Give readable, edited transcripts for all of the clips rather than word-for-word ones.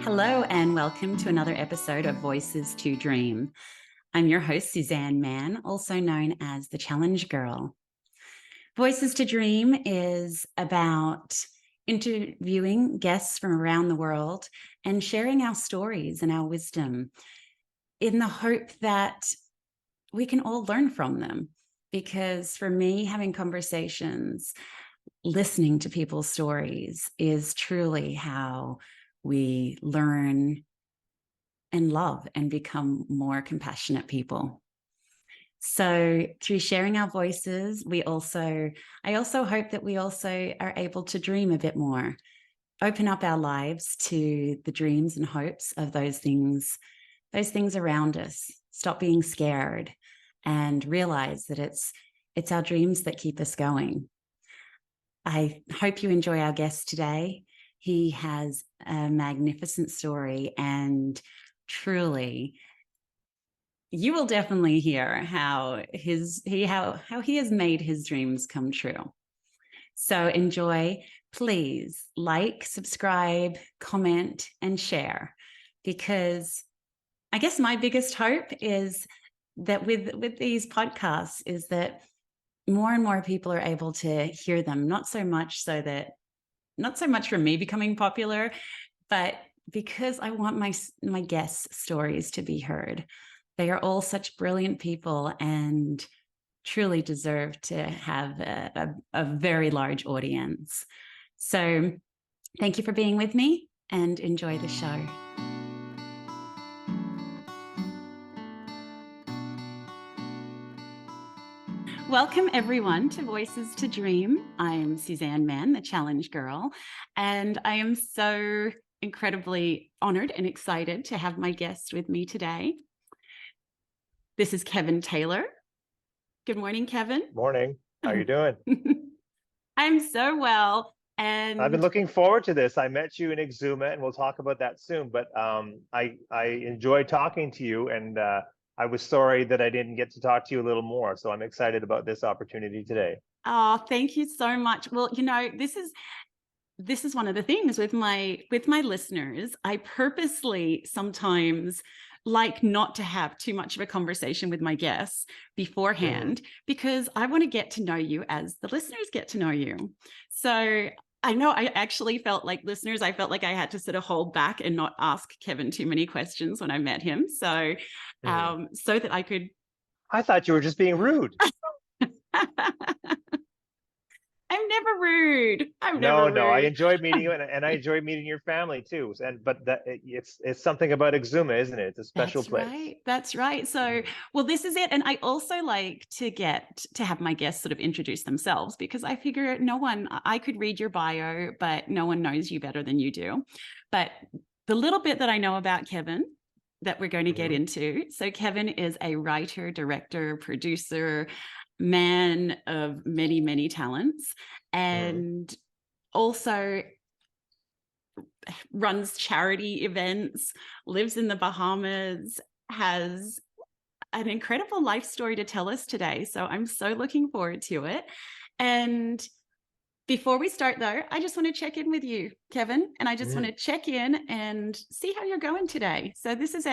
Hello, and welcome to another episode of Voices to Dream. I'm your host, Suzanne Mann, also known as the Challenge Girl. Voices to Dream is about interviewing guests from around the world and sharing our stories and our wisdom in the hope that we can all learn from them. Because for me, having conversations, listening to people's stories is truly how we learn and love and become more compassionate people. So through sharing our voices, I also hope that we also are able to dream a bit more, open up our lives to the dreams and hopes of those things around us, stop being scared and realize that it's our dreams that keep us going. I hope you enjoy our guest today. He has a magnificent story, and truly, you will definitely hear how he has made his dreams come true. So enjoy. Please like, subscribe, comment, and share, because I guess my biggest hope is that with these podcasts is that more and more people are able to hear them, not so much from me becoming popular, but because I want my guests' stories to be heard. They are all such brilliant people and truly deserve to have a very large audience. So thank you for being with me and enjoy the show. Welcome, everyone, to Voices to Dream. I am Suzanne Mann, the Challenge Girl, and I am so incredibly honored and excited to have my guest with me today. This is Kevin Taylor. Good morning, Kevin. Morning. How are you doing? I'm so well. And I've been looking forward to this. I met you in Exuma, and we'll talk about that soon. But I enjoyed talking to you, and I was sorry that I didn't get to talk to you a little more. So I'm excited about this opportunity today. Oh, thank you so much. Well, this is one of the things with my listeners. I purposely sometimes like not to have too much of a conversation with my guests beforehand, because I want to get to know you as the listeners get to know you. So I know I actually felt like listeners, I felt like I had to sort of hold back and not ask Kevin too many questions when I met him. So, so that I could. I thought you were just being rude. I'm never rude. No, I enjoyed meeting you, and I enjoyed meeting your family too. But it's something about Exuma, isn't it? It's a special place. Right. That's right. So, well, this is it. And I also like to have my guests sort of introduce themselves, because I figure I could read your bio, but no one knows you better than you do. But the little bit that I know about Kevin that we're going to get into. So Kevin is a writer, director, producer, man of many, many talents, and also runs charity events, lives in the Bahamas, has an incredible life story to tell us today. So I'm so looking forward to it. And before we start, though, I just want to check in with you, Kevin, and I just want to check in and see how you're going today. So this is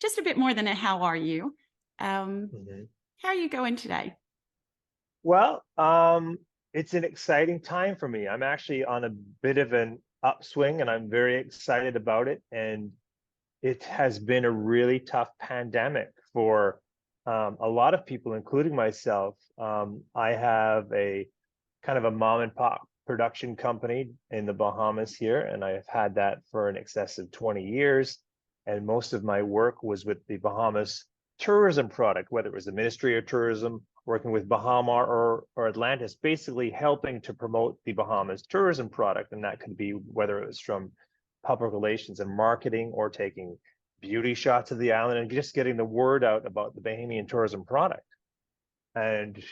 just a bit more than a how are you? How are you going today? Well, it's an exciting time for me. I'm actually on a bit of an upswing, and I'm very excited about it. And it has been a really tough pandemic for a lot of people, including myself. I have a kind of a mom and pop production company in the Bahamas here, and I've had that for an excess of 20 years. And most of my work was with the Bahamas tourism product, whether it was the Ministry of Tourism, working with Bahama or Atlantis, basically helping to promote the Bahamas tourism product. And that could be whether it was from public relations and marketing, or taking beauty shots of the island and just getting the word out about the Bahamian tourism product. And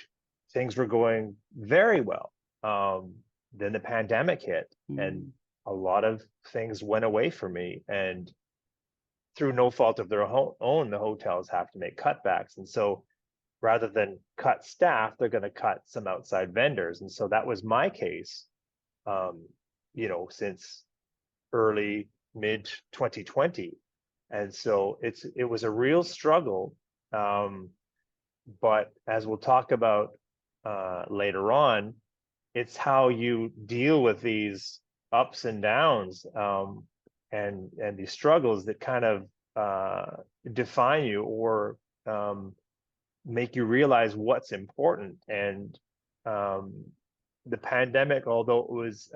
things were going very well. Then the pandemic hit, and a lot of things went away for me. And through no fault of their own, the hotels have to make cutbacks. And so rather than cut staff, they're going to cut some outside vendors. And so that was my case, since early mid 2020. And so it was a real struggle. But as we'll talk about later on, it's how you deal with these ups and downs, and these struggles that kind of define you, or make you realize what's important. And the pandemic, although it was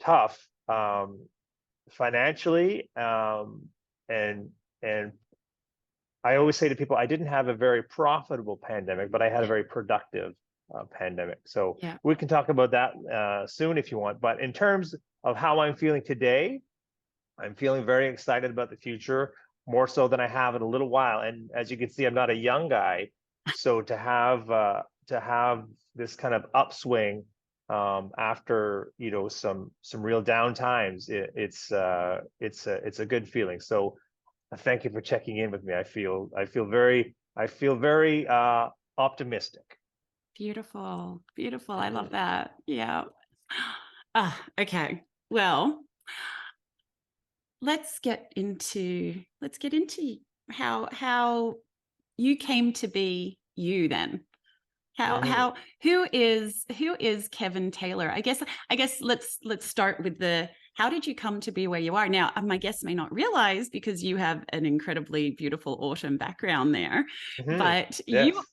tough financially, and I always say to people, I didn't have a very profitable pandemic, but I had a Yeah. very productive pandemic. So Yeah. we can talk about that soon if you want. But in terms of how I'm feeling today, I'm feeling very excited about the future, more so than I have in a little while. And as you can see, I'm not a young guy, so to have this kind of upswing after some real down times, it's a good feeling. So thank you for checking in with me. I feel very optimistic. Beautiful. Beautiful. I love Mhm. that. Yeah. Okay. Well, let's get into how you came to be you then. Mhm. How who is Kevin Taylor? I guess let's start with the how did you come to be where you are now? My guests may not realize because you have an incredibly beautiful autumn background there, Mhm. but you Yes.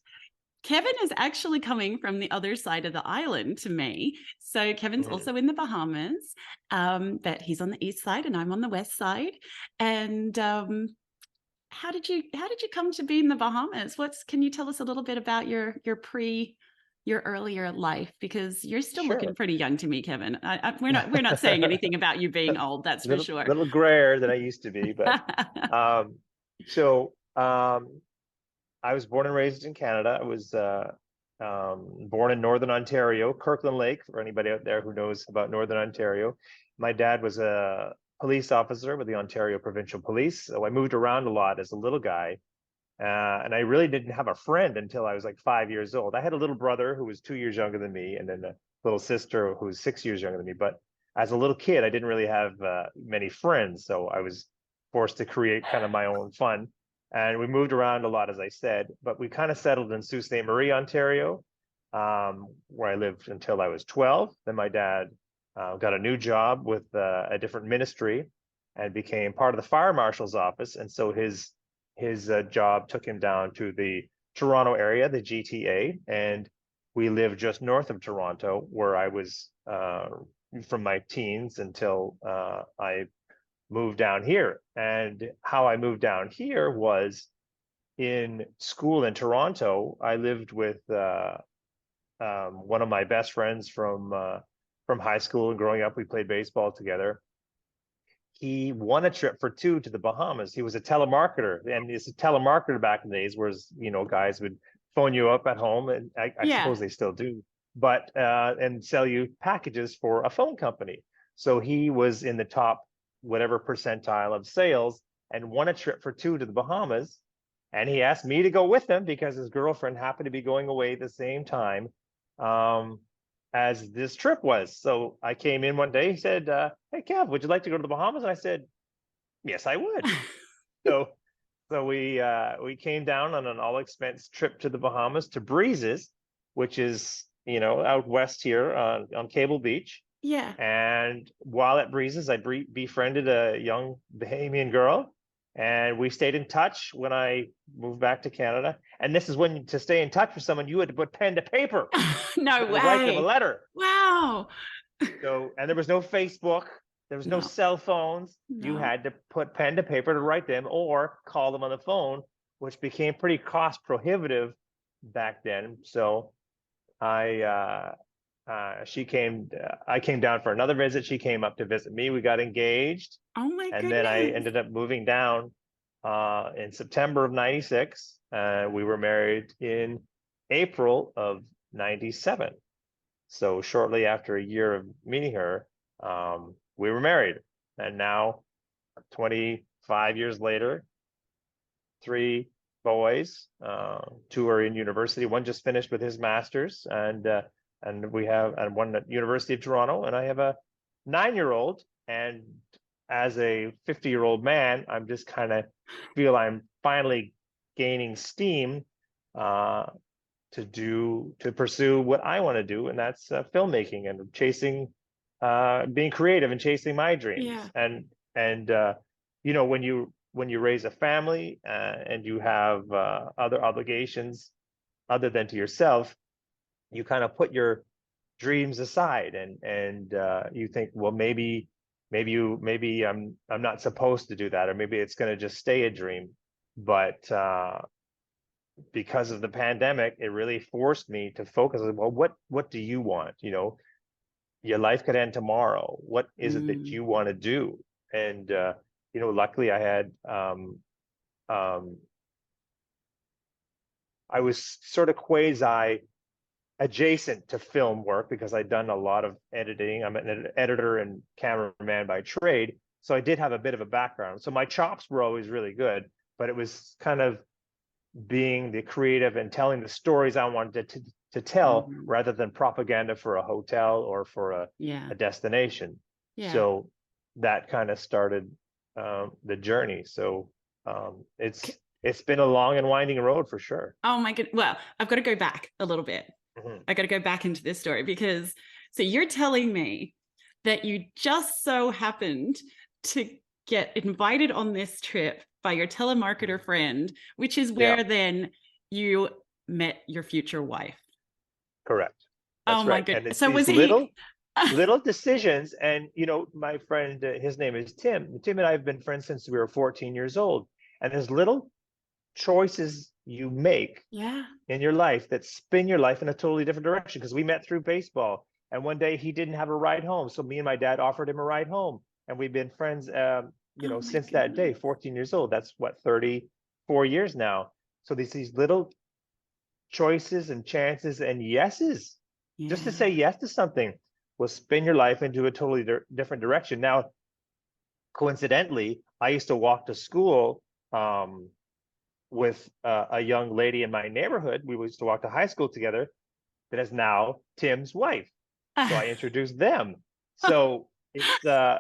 Kevin is actually coming from the other side of the island to me. So Kevin's Mhm. also in the Bahamas, but he's on the east side and I'm on the west side. And how did you come to be in the Bahamas? Can you tell us a little bit about your earlier life, because you're still looking Sure. pretty young to me, Kevin. We're not saying anything about you being old, that's for sure. Little grayer than I used to be, but um, so I was born and raised in Canada. I was born in Northern Ontario, Kirkland Lake, for anybody out there who knows about Northern Ontario. My dad was a police officer with the Ontario Provincial Police, so I moved around a lot as a little guy. And I really didn't have a friend until I was like 5 years old. I had a little brother who was 2 years younger than me, and then a little sister who was 6 years younger than me. But as a little kid, I didn't really have many friends, so I was forced to create kind of my own fun. And we moved around a lot, as I said, but we kind of settled in Sault Ste. Marie, Ontario, where I lived until I was 12. Then my dad got a new job with a different ministry and became part of the fire marshal's office. And so his job took him down to the Toronto area, the GTA, and we lived just north of Toronto, where I was from my teens until I moved down here. And how I moved down here was in school in Toronto. I lived with one of my best friends from high school and growing up. We played baseball together. He won a trip for two to the Bahamas. He was a telemarketer, and it's a telemarketer back in the days, whereas guys would phone you up at home, and I Yeah. suppose they still do, but and sell you packages for a phone company. So he was in the top whatever percentile of sales and won a trip for two to the Bahamas. And he asked me to go with him because his girlfriend happened to be going away at the same time. Um, as this trip was. So I came in one day. He said, "Hey, Kev, would you like to go to the Bahamas?" And I said, "Yes, I would." So we came down on an all expense trip to the Bahamas, to Breezes, which is out west here on Cable Beach. Yeah. And while at Breezes, I befriended a young Bahamian girl, and we stayed in touch when I moved back to Canada. And this is when, to stay in touch with someone, you had to put pen to paper. No You had to write them a way. letter. Wow. So, and there was no Facebook, there was no No, cell phones. You no. had to put pen to paper to write them or call them on the phone, which became pretty cost prohibitive back then. So I I came down for another visit. She came up to visit me. We got engaged, Oh my and then I goodness. ended up moving down in September of '96. We were married in April of '97. So shortly after a year of meeting her, we were married. And now, 25 years later, three boys, two are in university. One just finished with his master's, and we have one at University of Toronto, and I have a 9-year-old. And as a 50-year-old man, I'm just kind of feel I'm finally gaining steam uh, to pursue what I want to do, and that's filmmaking and chasing, being creative and chasing my Yeah. dreams. And when you raise a family and you have other obligations other than to yourself, you kind of put your dreams aside, and you think, well, maybe I'm not supposed to do that, or maybe it's going to just stay a dream. But because of the pandemic, it really forced me to focus on, well, what do you want? Your life could end tomorrow. What is it that Mm. you want to do? And luckily I had um, I was sort of quasi adjacent to film work because I'd done a lot of editing. I'm an editor and cameraman by trade, so I did have a bit of a background. So my chops were always really good, but it was kind of being the creative and telling the stories I wanted to tell Mhm. rather than propaganda for a hotel or for Yeah. a destination. Yeah. So that kind of started the journey. So K- it's been a long and winding road for sure. Oh my god. Well, I've got to go back a little bit. Mhm. I got to go back into this story because so you're telling me that you just so happened to get invited on this trip by your telemarketer friend, which is Yeah, where then you met your future wife. correct. Oh That's my right. And goodness. it's So was these he little decisions. And my friend, his name is Tim. Tim and I have been friends since we were 14 years old. And there's little choices you make Yeah. in your life that spin your life in a totally different direction. Because we met through baseball, and one day he didn't have a ride home, so me and my dad offered him a ride home, and we've been friends, Oh my since that day. goodness. 14 years old. That's what, 34 years now. So these little choices and chances and yeses, just to Yeah. say yes to something, will spin your life into a totally different direction. Now, coincidentally, I used to walk to school um, with a young lady in my neighborhood. We used to walk to high school together. That is now Tim's wife. So I introduced them. So So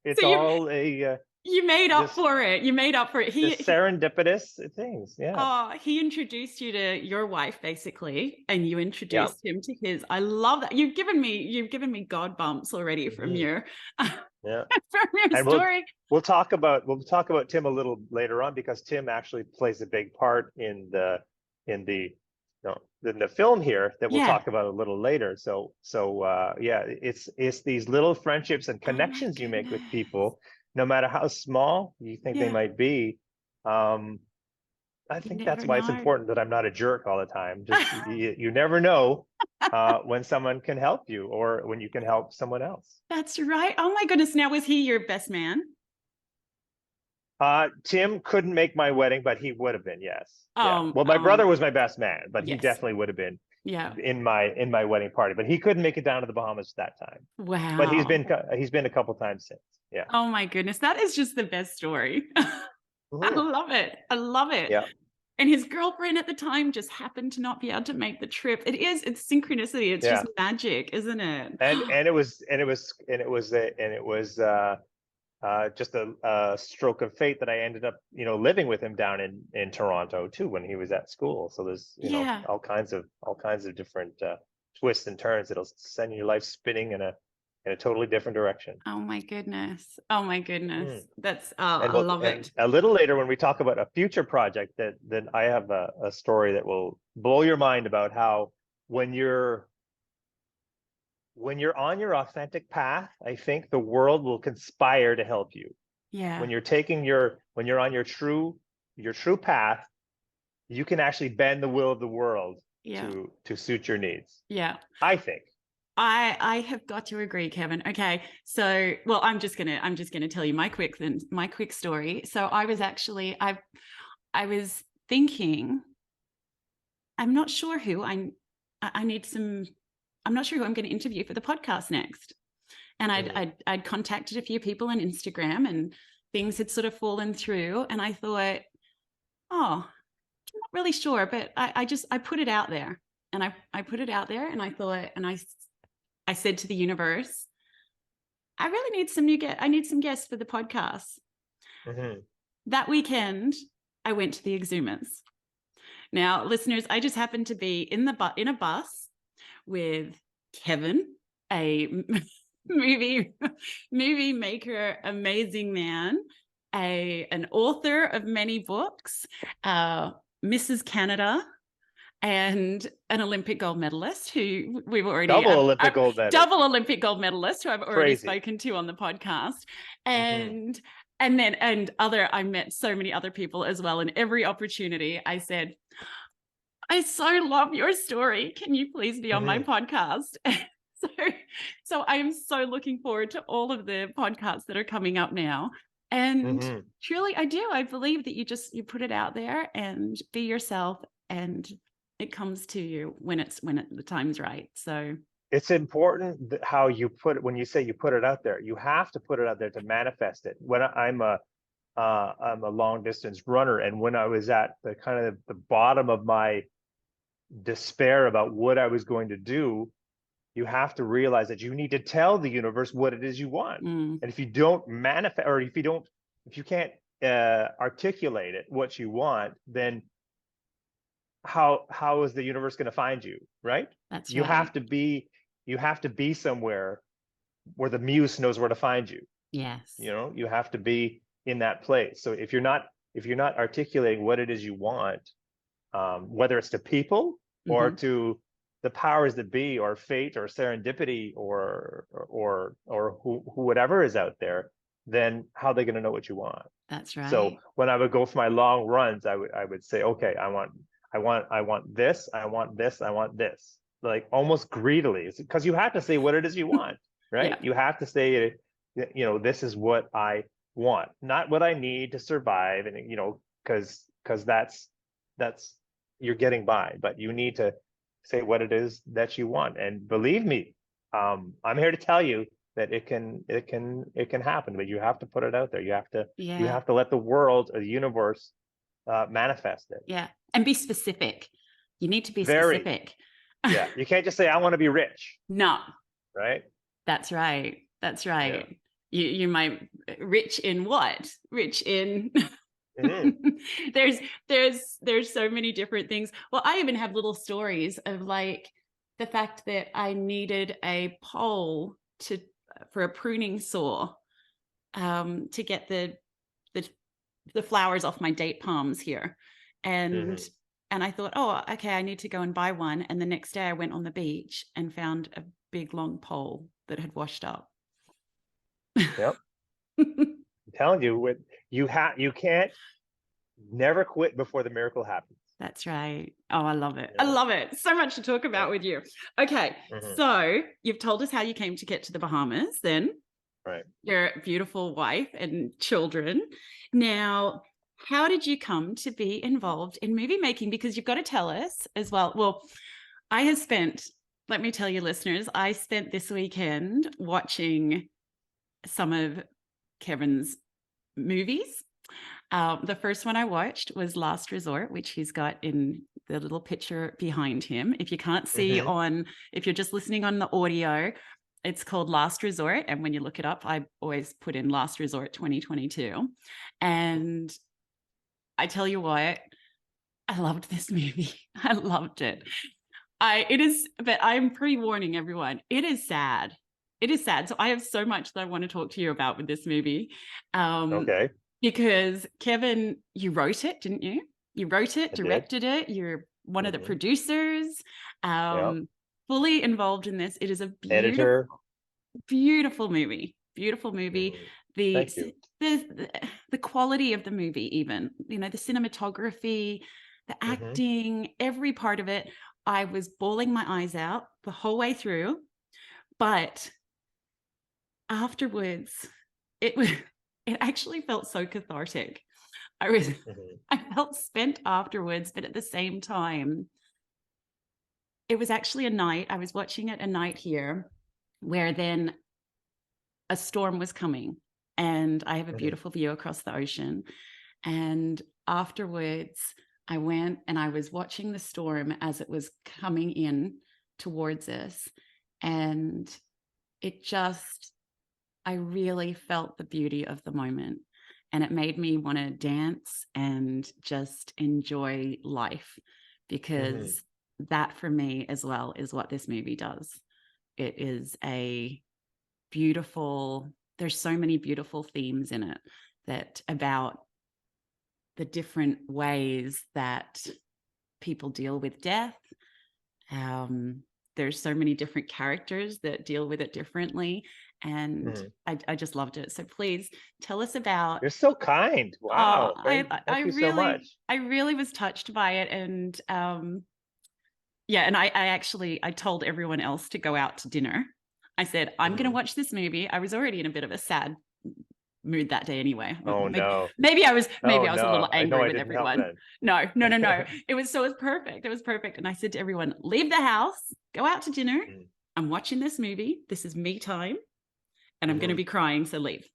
it's all a you made up just for it. You made up for it. just serendipitous things. Yeah. He introduced you to your wife basically, and you Yeah. introduced him to his. I love that. You've given me God bumps already from Mhm. your Yeah. from your And story. we'll talk about Tim a little later on, because Tim actually plays a big part in the no in the film here that we'll Yeah. talk about a little later. So yeah, it's these little friendships and Oh my connections you make with goodness. people, no matter how small you think they Yeah. might be. Um, I You think that's never why it's know. important that I'm not a jerk all the time. Just you never know when someone can help you or when you can help someone else. That's right. Oh my goodness. Now, was he your best man? Tim couldn't make my wedding, but he would have been, yes. Yeah. Well, my Oh, brother was my best man, but he yes. definitely would have been Yeah. in my wedding party. But he couldn't make it down to the Bahamas that time. But Wow. he's been a couple times since. Yeah. Oh my goodness. That is just the best story. I Mhm. love it. I love it. Yeah. And his girlfriend at the time just happened to not be able to make the trip. It's synchronicity. It's just Yeah. magic, isn't it? It was just a stroke of fate that I ended up, living with him down in Toronto too when he was at school. So there's, Yeah. all kinds of different twists and turns that'll send your life spinning in a totally different direction. Oh my goodness. Oh my Mm. goodness. That's And I we'll, love and it. a little later when we talk about a future project, that I have a story that will blow your mind about how when you're when you're on your authentic path, I think the world will conspire to help you. Yeah. When you're on your true path, you can actually bend the will of the world Yeah. to suit your needs. Yeah. I think. I have got to agree, Kevin. Okay. So, well, I'm just gonna tell you my quick story. So I was actually I was thinking, I'm not sure who I need some I'm not sure who I'm going to interview for the podcast next. And Mm, I'd contacted a few people on Instagram and things had sort of fallen through. And I thought, oh, I'm not really sure, but I put it out there. And I put it out there and I thought, and I said to the universe, I really need I need some guests for the podcast. Mhm. That weekend, I went to the Exhumers. Now, listeners, I just happened to be in a bus with Kevin, a movie movie maker, amazing man, an author of many books, Mrs. Canada, and an Olympic gold medalist who we've already Double Olympic gold medal. double Olympic gold medalist who I've already Crazy. spoken to on the podcast, Mhm. and I met so many other people as well. And every opportunity, I said, I so love your story. Can you please be on my Mhm. podcast? so, so I am so looking forward to all of the podcasts that are coming up now. And Mhm. truly, I do. I believe that you put it out there and be yourself, and it comes to you when the time's right. So It's important how you put it when you say you put it out there. You have to put it out there to manifest it. I'm a long distance runner, and when I was at the kind of the bottom of my despair about what I was going to do, you have to realize that you need to tell the universe what it is you want. mm, And if you don't manifest, or if you can't articulate it, what you want, then how is the universe going to find you, right? that's You right. have to be you have to be somewhere where the muse knows where to find you. Yes. You have to be in that place. So if you're not articulating what it is you want, whether it's to people or Hmm. to the powers that be, or fate, or serendipity, or who whatever is out there, then how are they going to know what you want? That's So right. when I would go for my long runs, I would say, okay, I want this, I want this, I want this, like almost greedily, because you have to say what it is you want, right? Yeah. You have to say, this is what I want, not what I need to survive, and because that's you're getting by, but you need to say what it is that you want. And believe me, I'm here to tell you that it can happen, but you have to put it out there. You Yeah. have to let the world or the universe manifest it. Yeah. And be specific. You need to be Very, specific. yeah. You can't just say I want to be rich, No, right? that's right. That's Yeah. right. You might rich in what? Rich in Hmm. there's there's so many different things. Well, I even have little stories of like the fact that I needed a pole to for a pruning saw to get the the flowers off my date palms here. And Hmm. and I thought, oh, okay, I need to go and buy one. And the next day I went on the beach and found a big long pole that had washed up. Yep. I'm telling you, you can't never quit before the miracle happens. That's right. Oh, I love it. I Yeah. love it. So much to talk Yeah. about with you. Okay. Hmm. So you've told us how you came to get to the Bahamas, then Right. your beautiful wife and children. Now, how did you come to be involved in movie making? Because you've got to tell us as well. Well, I have spent, let me tell you, listeners, I spent this weekend watching some of Kevin's movies. The first one I watched was Last Resort, which he's got in the little picture behind him. If you can't see Hmm. if you're just listening on the audio, it's called Last Resort. And when you look it up, I always put in Last Resort 2022. And I tell you what, I loved this movie. I loved it. But I'm pre-warning everyone. It is sad. It is sad. So I have so much that I want to talk to you about with this movie. Um, Okay. because Kevin, you wrote it, didn't you? You wrote it, I did. directed it. You're one of the Hmm. producers, Yeah. fully involved in this. It is a beautiful, Editor. beautiful movie. Beautiful movie. Hmm. The Thank you. the the quality of the movie, even the cinematography, the Hmm. acting, every part of it. I was bawling my eyes out the whole way through, but afterwards, it was it actually felt so cathartic. I was Hmm. I felt spent afterwards, but at the same time, it was actually a night. I was watching it a night here where then a storm was coming, and I have a Hmm. beautiful view across the ocean. And afterwards, I went and I was watching the storm as it was coming in towards us. And it just I really felt the beauty of the moment, and it made me want to dance and just enjoy life, Hmm. because that for me as well is what this movie does. It is a beautiful, there's so many beautiful themes in it, that about the different ways that people deal with death. Um, there's so many different characters that deal with it differently, and Hmm. I just loved it. So please tell us about. You're so kind. Oh, Wow. Very, thank you so much. I really was touched by it, and yeah, and I actually I told everyone else to go out to dinner. I said I'm going to Hmm. watch this movie. I was already in a bit of a sad mood that day anyway. Oh no. Maybe Oh I was a little no. I know angry I with didn't help everyone. then. No, no, no, no. It was so it was perfect. It was perfect. And I said to everyone, leave the house, go out to dinner. I'm watching this movie. This is me time, and I'm going to Mm-hmm. be crying. So leave.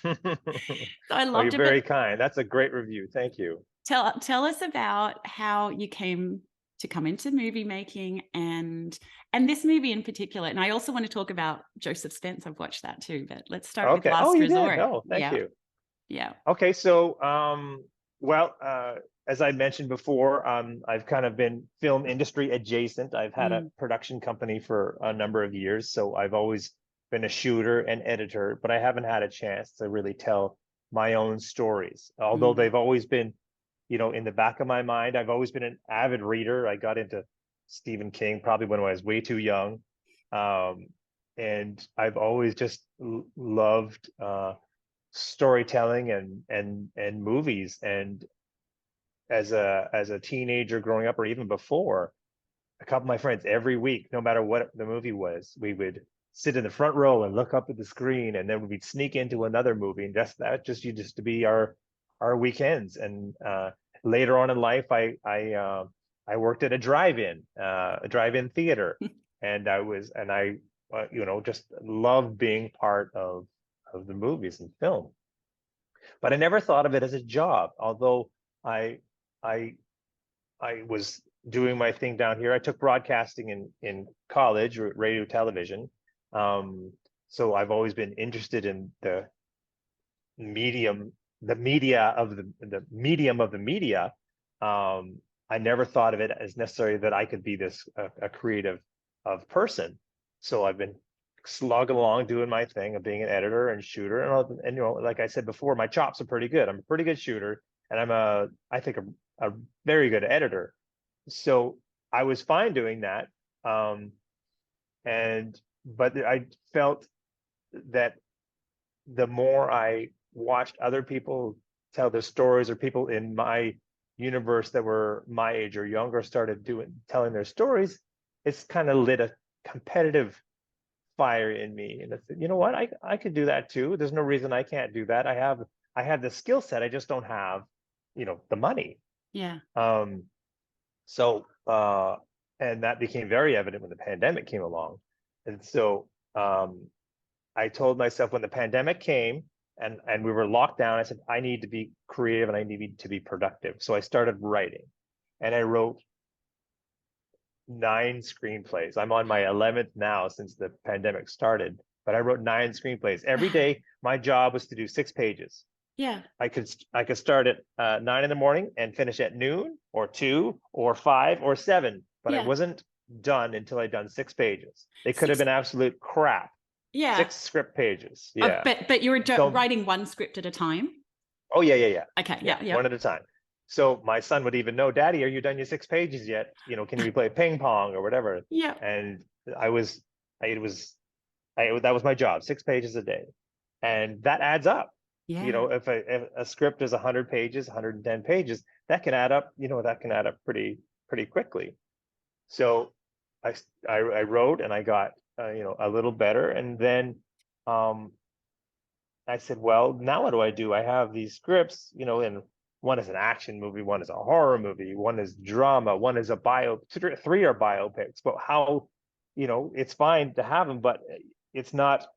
So I Well, loved you're it. But very kind. That's a great review. Thank you. tell us about how you came to come into movie making, and this movie in particular. And I also want to talk about Joseph Spence. I've watched that too, but let's start with Okay. Oh, Last you did. Resort. Oh, thank Yeah, you. yeah. Okay, so well, as I mentioned before, I've kind of been film industry adjacent. I've had a Mm, production company for a number of years, so I've always been a shooter and editor, but I haven't had a chance to really tell my own stories. Although mm, they've always been, in the back of my mind. I've always been an avid reader. I got into Stephen King probably when I was way too young. Um, and I've always just loved storytelling and movies. And as a teenager growing up, or even before, a couple of my friends every week, no matter what the movie was, we would sit in the front row and look up at the screen, and then we'd sneak into another movie, and just used to be our weekends. And later on in life, I worked at a drive-in theater, and I just loved being part of the movies and film. But I never thought of it as a job, although I I I was doing my thing down here. I took broadcasting in college, radio, television. Um, so I've always been interested in medium, the media of the medium of the media. Um, I never thought of it as necessarily that I could be this a creative of person. So I've been slogging along doing my thing of being an editor and shooter, and like I said before, my chops are pretty good. I'm a pretty good shooter, and I think a very good editor. So I was fine doing that. Um, and but I felt that the more I watched other people tell their stories, or people in my universe that were my age or younger started telling their stories, it's kind of lit a competitive fire in me. And I said, you know what, I could do that too. There's no reason I can't do that. I have the skill set. I just don't have, the money. yeah. Um, so and that became very evident when the pandemic came along. And so I told myself when the pandemic came and we were locked down, I said, I need to be creative and I need to be productive. So I started writing, and I wrote 9 screenplays. I'm on my 11th now since the pandemic started, but I wrote 9 screenplays. Every Wow. day, my job was to do 6 pages. Yeah. I could start at 9 in the morning and finish at noon or 2 or 5 or 7, but I Yeah. wasn't done until I'd done 6 pages. They could have Six. been absolute crap. Yeah. 6 script pages. Yeah. But you were So, writing one script at a time. oh yeah, yeah, yeah, Okay. yeah, Yeah. Yeah. one at a time. So my son would even know, Daddy, are you done your 6 pages yet? Can we play ping pong or whatever? Yeah. And I was, it was, that was my job, 6 pages a day, and that adds up. Yeah. If a script is 100 pages, 110 pages, that can add up. That can add up pretty quickly. So I wrote, and I got a little better, and then um, I said, well, now what do I do? I have these scripts, and one is an action movie, one is a horror movie, one is drama, one is a three are biopics. But how, it's fine to have them, but it's not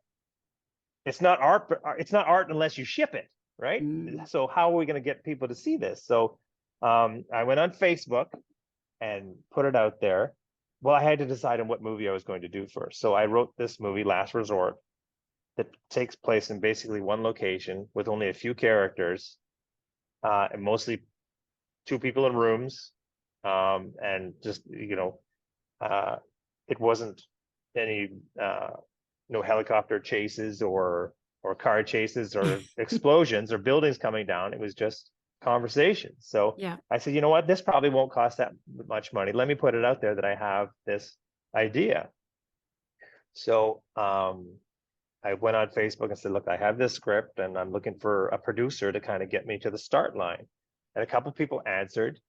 art. It's not art unless you ship it, right? Mm, So how are we going to get people to see this? So I went on Facebook and put it out there, well, I had to decide on what movie I was going to do first. So I wrote this movie, Last Resort, that takes place in basically one location with only a few characters, and mostly two people in rooms, and just uh, it wasn't any no helicopter chases or car chases or explosions or buildings coming down. It was just conversations. So Yeah. I said, you know what, this probably won't cost that much money. Let me put it out there that I have this idea. So I went on Facebook and said, look, I have this script and I'm looking for a producer to kind of get me to the start line. And a couple of people answered,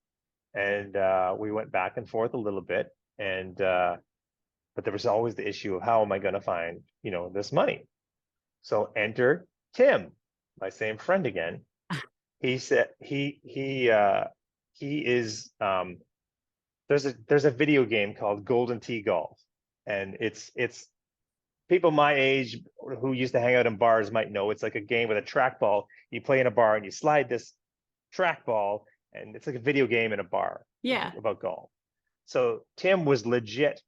and we went back and forth a little bit. And but there was always the issue of how am I going to find, this money? So enter Tim, my same friend again. He said he is there's a video game called Golden Tee Golf, and it's people my age who used to hang out in bars might know it's like a game with a trackball. You play in a bar and you slide this trackball, and it's like a video game in a bar Yeah. about golf. So Tim was legit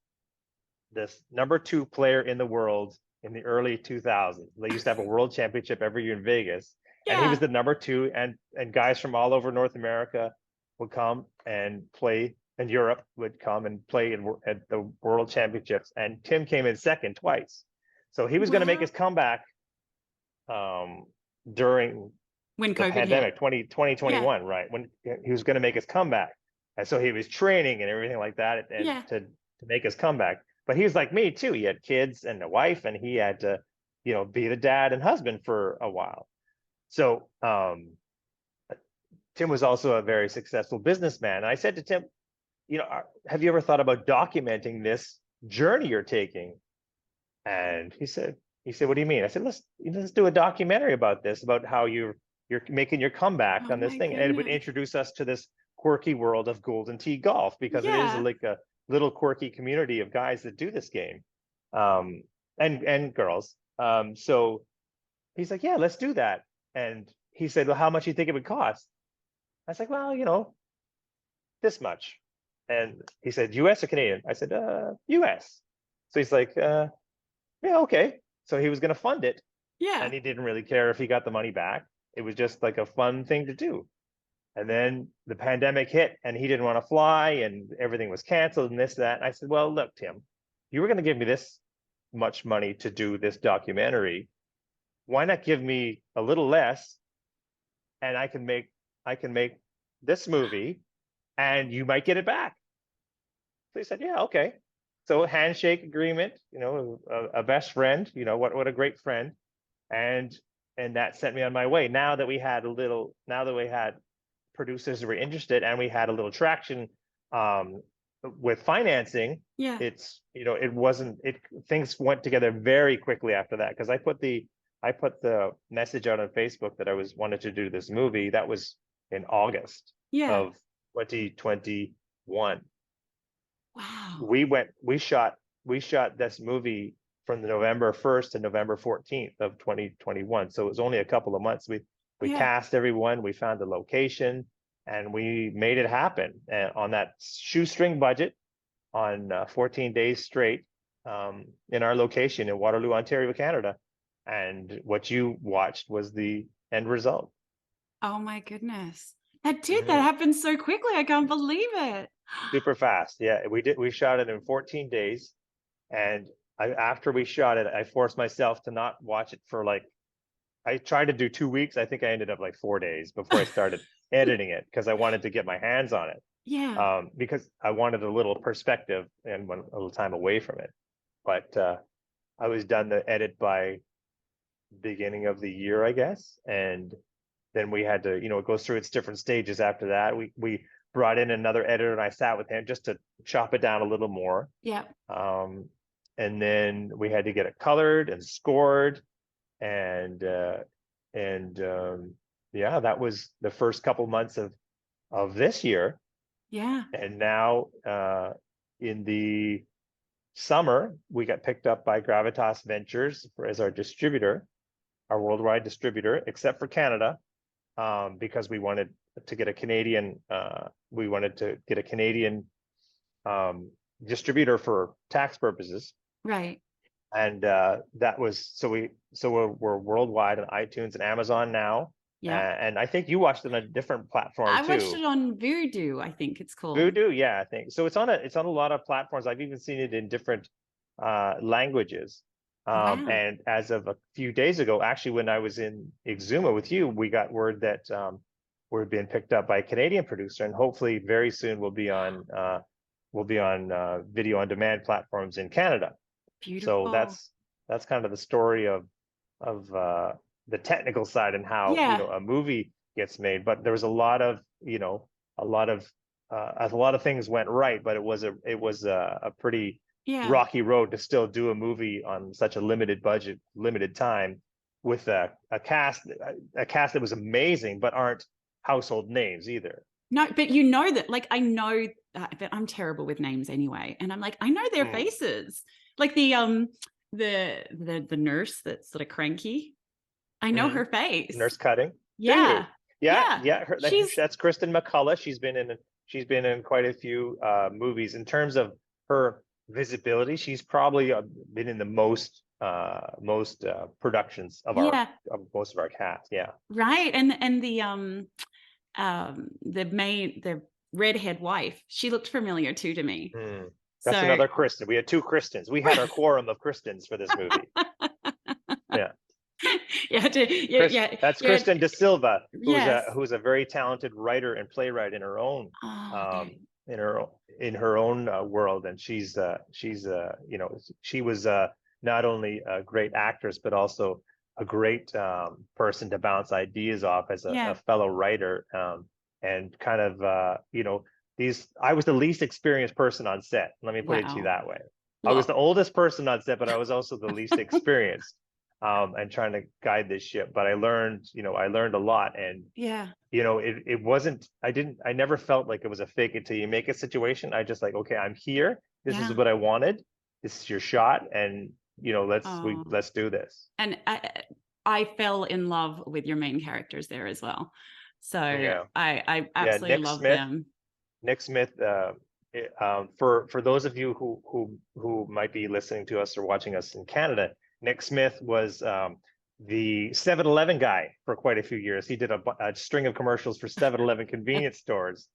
this #2 player in the world in the early 2000s. They used to have a world championship every year in Vegas, and he was Yeah. the #2, and guys from all over North America would come and play, and Europe would come and play at the world championships, and Tim came in second twice. So he was going to make Wow. his comeback during When the COVID hit. pandemic 2021, right, when he was going to make his comeback. And so he was training and everything like that, and Yeah. to make his comeback. But he was like me too. He had kids and a wife, and he had to be the dad and husband for a while. So Tim was also a very successful businessman, and I said to Tim, have you ever thought about documenting this journey you're taking? And he said, what do you mean? I said, let's do a documentary about this, about how you're making your comeback Oh on this my thing, and it would goodness. introduce us to this quirky world of Golden Tee Golf, because it is Yeah. like a little quirky community of guys that do this game, um, and girls. So he's like, yeah, let's do that. And he said, well, how much do you think it would cost? I was like, well, this much. And he said, US or Canadian? I said, US. So he's like, yeah, okay. So he was going to fund it, Yeah. and he didn't really care if he got the money back. It was just like a fun thing to do. And then the pandemic hit, and he didn't want to fly, and everything was canceled and this, that. And I said, well, look, Tim, you were going to give me this much money to do this documentary. Why not give me a little less, and I can make this movie, and you might get it back. So he said, yeah, okay. So handshake agreement, a best friend, what a great friend. And that sent me on my way. Now that we had producers who were interested, and we had a little traction with financing, Yeah. it wasn't it things went together very quickly after that, because I put the message out on Facebook that I wanted to do this movie. That was in August Yeah. of 2021. Wow. We shot this movie from the November 1st to November 14th of 2021. So it was only a couple of months. We Yeah. cast everyone, we found the location, and we made it happen, and on that shoestring budget, on 14 days straight, in our location in Waterloo, Ontario, Canada. And what you watched was the end result. Oh my goodness. That Mhm. happened so quickly. I can't believe it. Super fast. Yeah, we shot it in 14 days. And after we shot it, I forced myself to not watch it for I tried to do 2 weeks. I think I ended up like 4 days before I started editing it, because I wanted to get my hands on it, Yeah. because I wanted a little perspective and a little time away from it. But I was done the edit by beginning of the year, I guess. And then we had to, it goes through its different stages after that. We brought in another editor, and I sat with him just to chop it down a little more. Yeah. And then we had to get it colored and scored, and yeah, that was the first couple months of this year. Yeah. And now in the summer, we got picked up by Gravitas Ventures as our distributor, our worldwide distributor, except for Canada, because we wanted to get a Canadian um, distributor for tax purposes. Right. And that was we're worldwide on iTunes and Amazon now. Yeah. And I think you watched it on a different platform I watched too. it on Voodoo, I think it's called. Voodoo, yeah, I think so. It's on a lot of platforms. I've even seen it in different languages. Wow. And as of a few days ago, actually, when I was in Exuma with you, we got word that we're being picked up by a Canadian producer, and hopefully very soon we'll be on video on demand platforms in Canada. So Beautiful. that's kind of the story of the technical side and how, you Yeah. know, a movie gets made. But there was a lot of, you know, a lot of things went right, but it was a pretty Yeah. rocky road to still do a movie on such a limited budget, limited time, with a cast that was amazing, but aren't household names either. No, but you know that, like, I know, but I'm terrible with names anyway. And I'm like, I know their Mm. faces. Like the nurse that's sort of cranky. I know Mm-hmm. her face. Nurse Cutting. Do you? Yeah. Yeah, Yeah. yeah. She's That's Kristen McCullough. She's been in quite a few movies. In terms of her visibility, she's probably been in the most productions yeah, of most of our cast. Yeah. right. And the redhead wife, she looked familiar too to me. Mm. That's So another Kristen. We had two Kristens. We had our quorum of Kristens for this movie. Yeah. yeah, yeah, That's yeah, Kristen De Silva, yes. who's a very talented writer and playwright in her own Oh, um, okay. in her own world, and you know, she was not only a great actress but also a great person to bounce ideas off as a Yeah. fellow writer, and kind of you know, these I was the least experienced person on set. Let me put it to you Wow. that way. I was Well, the oldest person on set, but I was also the least experienced, and trying to guide this ship. But I learned a lot, and yeah, you know, it wasn't, I never felt like it was a fake it till you make it situation. I just like, okay, I'm here. This is yeah. what I wanted. This is your shot. And, you know, Oh, let's do this. and I fell in love with your main characters there as well. So Yeah. I Yeah. absolutely love them. Nick Smith, for those of you who might be listening to us or watching us in Canada, Nick Smith was the 7-Eleven guy for quite a few years. He did a string of commercials for 7-Eleven convenience stores.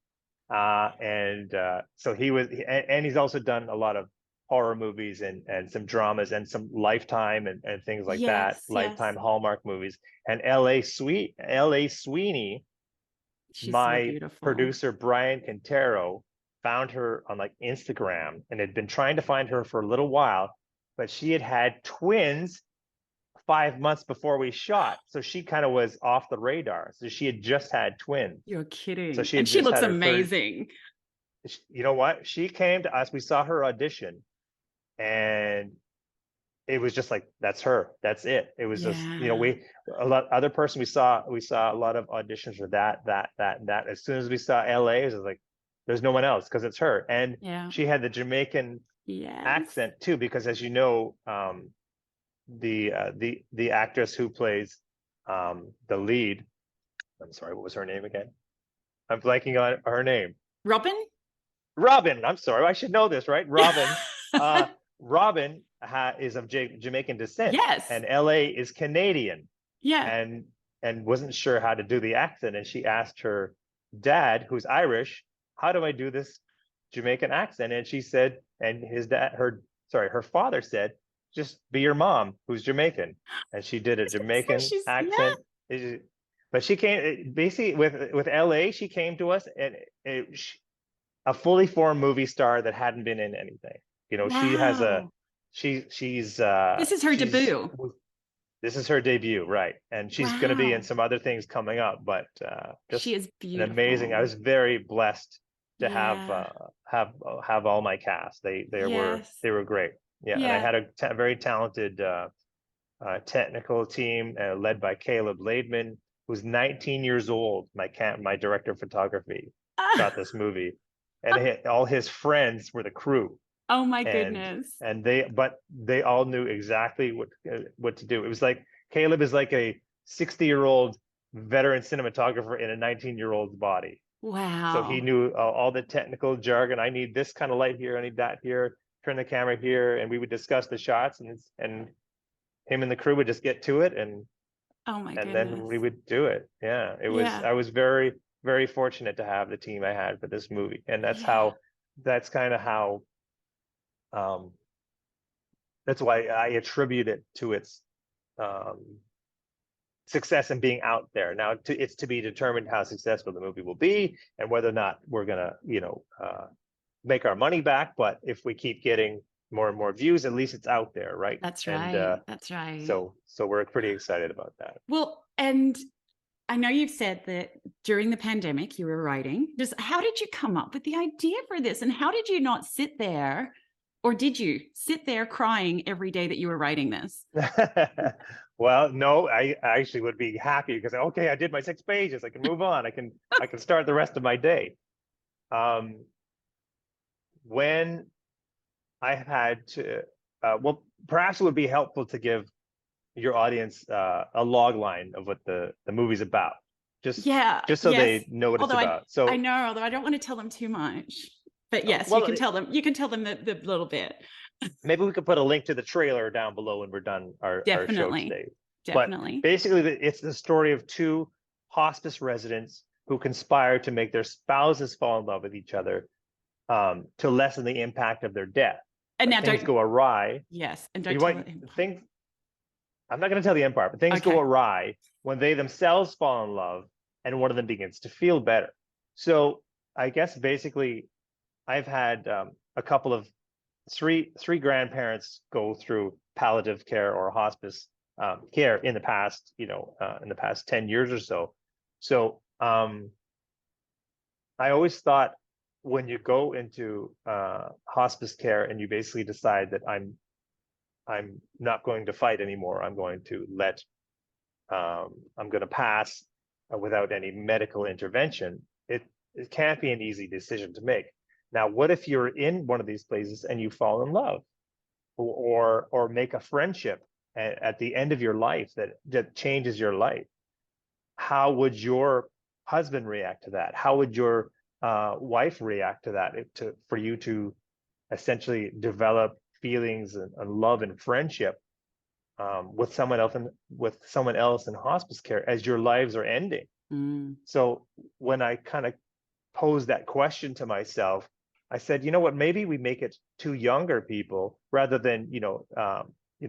And so and he's also done a lot of horror movies and some dramas and some Lifetime and things like that, Yes, yes. Lifetime Hallmark movies. And L.A. Sweeney, She's so my beautiful. producer Brian Quintero, found her on like Instagram and had been trying to find her for a little while, but she had twins 5 months before we shot, so she kind of was off the radar. So she had just had twins. You're So kidding. she And had she just looks had her third. amazing. You know what? She came to us. We saw her audition, and it was just like, that's her. That's it. It was just, you know, Yeah. a lot other person we saw a lot of auditions for that. As soon as we saw LA, it was like, there's no one else because it's her. And Yeah. she had the Jamaican Yes. accent too, because as you know, the actress who plays the lead, I'm sorry, what was her name again? I'm blanking on her name. Robin? Robin. I'm sorry, I should know this, right? Robin. Uh, Robin is of Jamaican descent, yes. and LA is Canadian, Yeah. and wasn't sure how to do the accent, and she asked her dad, who's Irish, how do I do this Jamaican accent? And she said, and her father said, just be your mom, who's Jamaican, and she did a So Jamaican she's, yeah. accent. But she came basically with LA. She came to us, and a fully formed movie star that hadn't been in anything. You know, she has a Wow. she This is her she's debut. this is her debut, right? And she's going to be in Wow. some other things coming up, but She just is an amazing. I beautiful. was very blessed to Yeah. have all my cast. Yes. They were great. Yeah, and I Yeah. had a very talented technical team led by Caleb Laidman, who's 19 years old. My director of photography shot this movie, and all his friends were the crew, oh my and goodness. they all knew exactly what to do. It was like Caleb is like a 60-year-old veteran cinematographer in a 19-year-old's body. So he Wow. knew all the technical jargon. I need this kind of light here. I need that here. Turn the camera here, and we would discuss the shots, and him and the crew would just get to it, Oh my and then goodness. we would do it. Yeah, it was. Yeah. I was very very fortunate to have the team I had for this movie, and Yeah. that's kind of how um, that's why I attribute it to its um, success and being out there. Now, it's to be determined how successful the movie will be and whether or not we're gonna, make our money back. But if we keep getting more and more views, at least it's out there, right? That's And right. That's right. so we're pretty excited about that. Well, and I know you've said that during the pandemic you were writing. Just how did you come up with the idea for this? And how did you not sit there, or did you sit there crying every day that you were writing this? Well, no, I actually would be happy because okay, I did my 6 pages. I can move on. I can start the rest of my day. Um, when I had to, well, perhaps it would be helpful to give your audience a log line of what the movie's about, just Yeah, just so yes. they know what it's Although about. I So, know, although I don't want to tell them too much. But yes, well, you can tell them the little bit. maybe we could put a link to the trailer down below when we're done our show Definitely. today. But Definitely. basically, it's the story of two hospice residents who conspire to make their spouses fall in love with each other to lessen the impact of their death. And But now things don't go awry. yes, and don't You tell might him. think I'm not going to tell the end part, but things go Okay. awry when they themselves fall in love and one of them begins to feel better. So I guess basically, I've had a couple of three grandparents go through palliative care or hospice care in the past, in the past 10 years or so. So I always thought when you go into hospice care and you basically decide that I'm not going to fight anymore. I'm going to I'm going to pass without any medical intervention. It can't be an easy decision to make. Now, what if you're in one of these places and you fall in love, or make a friendship at the end of your life that changes your life? How would your husband react to that? How would your wife react to that? For you to essentially develop feelings and love and friendship with someone else in hospice care as your lives are ending. Mm, So when I kind of posed that question to myself, I said, you know what? Maybe we make it two younger people rather than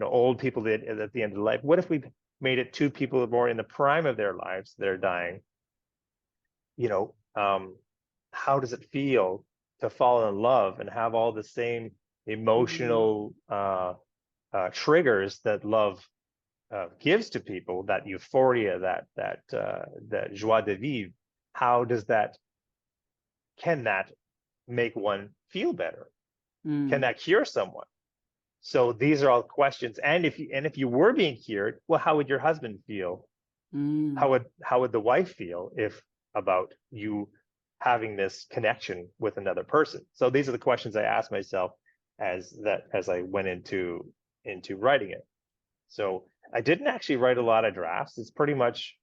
old people at the end of life. What if we made it two people more in the prime of their lives that are dying? You know, how does it feel to fall in love and have all the same mm, emotional triggers that love gives to people, that euphoria, that joie de vivre? How does that can that make one feel better? Can mm, that cure someone? So these are all questions. And if you were being cured, well, how would your husband feel? mm. How would the wife feel if about you having this connection with another person? So these are the questions I asked myself as I went into writing it. So I didn't actually write a lot of drafts. It's pretty much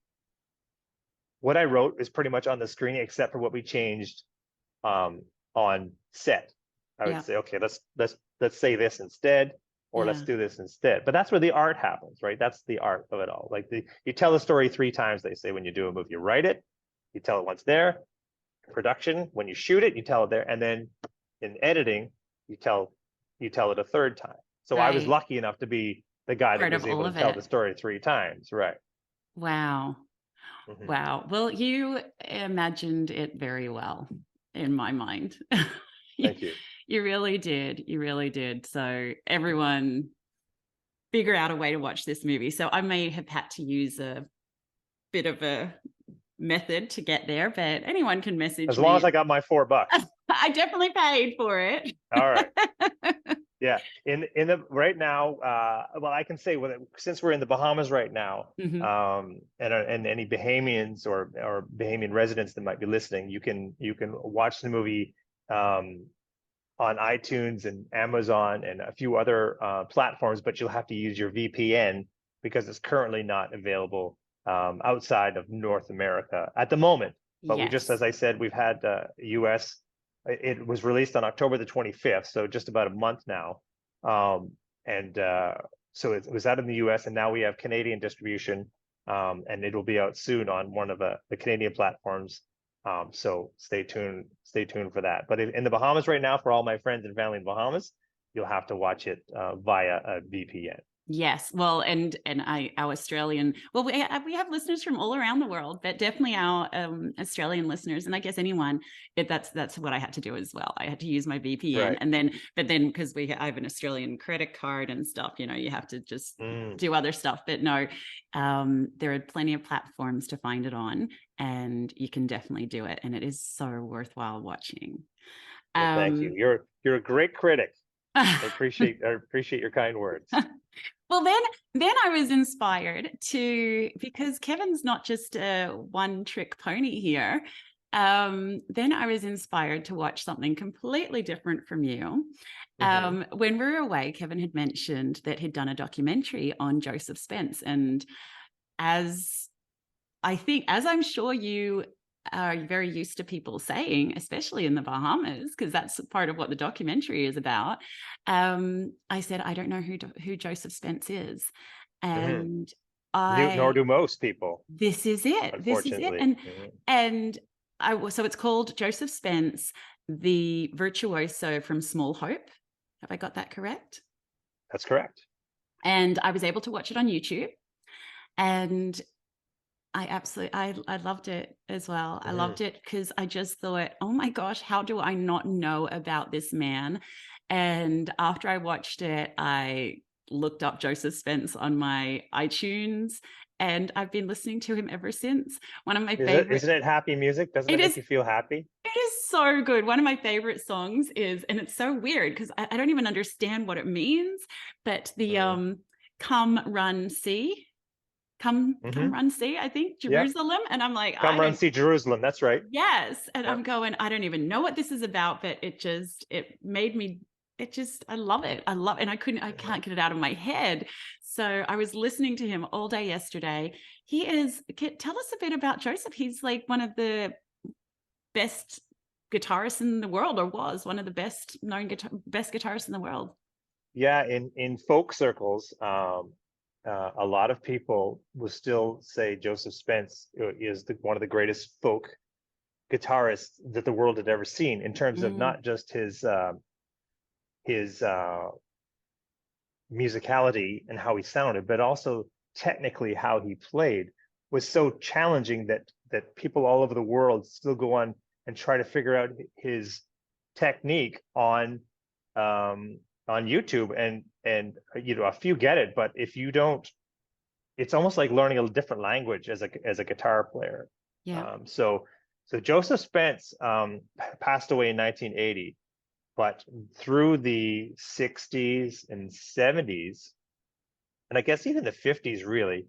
what I wrote is pretty much on the screen, except for what we changed um, on set. I would Yeah. say, okay, let's say this instead, or let's Yeah. do this instead. But that's where the art happens, right? That's the art of it all. Like you tell a story 3 times, they say when you do a movie. You write it, you tell it once there. Production, when you shoot it, you tell it there, and then in editing, you tell it a third time. So I was Right. lucky enough to be the guy that Part of was all able to of tell the it. story 3 times, right? Wow. Hmm. Wow. Well, you imagined it very well in my mind. You, Thank you. you really did. You really did. So everyone figure out a way to watch this movie. So I may have had to use a bit of a method to get there, but anyone can message As long as me. I got my $4. I definitely paid for it. All right. Yeah. In the right now, well, I can say since we're in the Bahamas right now, Mhm. and any Bahamians or Bahamian residents that might be listening, you can watch the movie um, on iTunes and Amazon and a few other platforms, but you'll have to use your VPN because it's currently not available outside of North America at the moment. But we just, Yes. as I said, we've had US. It was released on October the 25th, so just about a month now. And so it was out in the US, and now we have Canadian distribution, and it will be out soon on one of the Canadian platforms. So stay tuned for that. But in the Bahamas right now, for all my friends and family in the Bahamas, you'll have to watch it via a VPN. Yes, well, and our Australian, well, we have listeners from all around the world, but definitely our Australian listeners, and I guess anyone. That's what I had to do as well. I had to use my VPN, Right. and then, but then because I have an Australian credit card and stuff, you have to just do other stuff. But no, there are plenty of platforms to find it on, and you can definitely do it, and it is so worthwhile watching. Well, thank you. You're a great critic. I appreciate your kind words. Well, then I was inspired because Kevin's not just a one-trick pony here. Then I was inspired to watch something completely different from you. When we were away, Kevin had mentioned that he'd done a documentary on Joseph Spence, and as I'm sure you are very used to people saying, especially in the Bahamas, because that's part of what the documentary is about. I said, I don't know who Joseph Spence is. And Nor do most people, this is it. This is it. unfortunately. And so it's called Joseph Spence, the virtuoso from Small Hope. Have I got that correct? That's correct. And I was able to watch it on YouTube. And I loved it as well. I loved it because I just thought, oh my gosh, how do I not know about this man? And after I watched it, I looked up Joseph Spence on my iTunes, and I've been listening to him ever since. One of my favorite. Isn't it happy music? Doesn't it make you feel happy? It is so good. One of my favorite songs is, and it's so weird because I don't even understand what it means, but the Come Run See. Come run see, I think, Jerusalem. Yep. And I'm like, come run see Jerusalem. That's right. Yes. And yep. I'm going, I don't even know what this is about, but it made me, I love it. And I can't get it out of my head. So I was listening to him all day yesterday. Tell us a bit about Joseph. He's like one of the best guitarists in the world, or was one of the best guitarists in the world. Yeah. In folk circles, a lot of people will still say Joseph Spence is one of the greatest folk guitarists that the world had ever seen, in terms of not just his musicality and how he sounded, but also technically how he played was so challenging that people all over the world still go on and try to figure out his technique on YouTube, and a few get it, but if you don't, it's almost like learning a different language as a guitar player. Yeah. So Joseph Spence passed away in 1980, but through the 60s and 70s, and I guess even the 50s, really,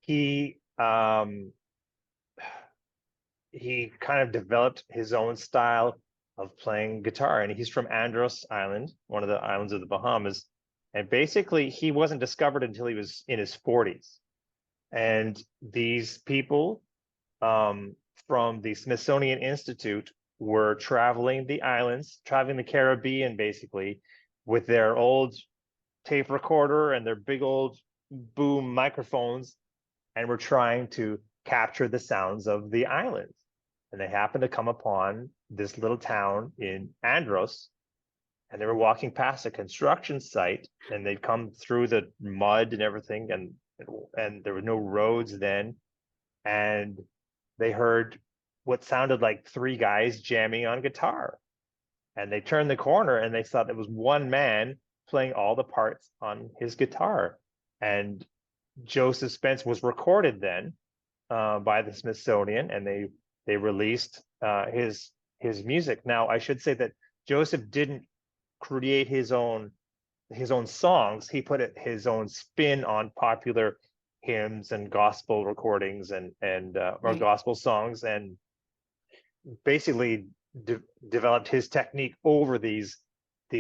he kind of developed his own style of playing guitar. And he's from Andros Island, one of the islands of the Bahamas. And basically, he wasn't discovered until he was in his 40s. And these people from the Smithsonian Institute were traveling the Caribbean, basically, with their old tape recorder and their big old boom microphones, and were trying to capture the sounds of the islands. And they happened to come upon this little town in Andros, and they were walking past a construction site, and they'd come through the mud and everything, and there were no roads then, and they heard what sounded like three guys jamming on guitar. And they turned the corner, and they saw there was one man playing all the parts on his guitar. And Joseph Spence was recorded then by the Smithsonian, and they released his music. Now, I should say that Joseph didn't create his own songs. He put his own spin on popular hymns and gospel recordings and or gospel songs, and basically developed his technique over these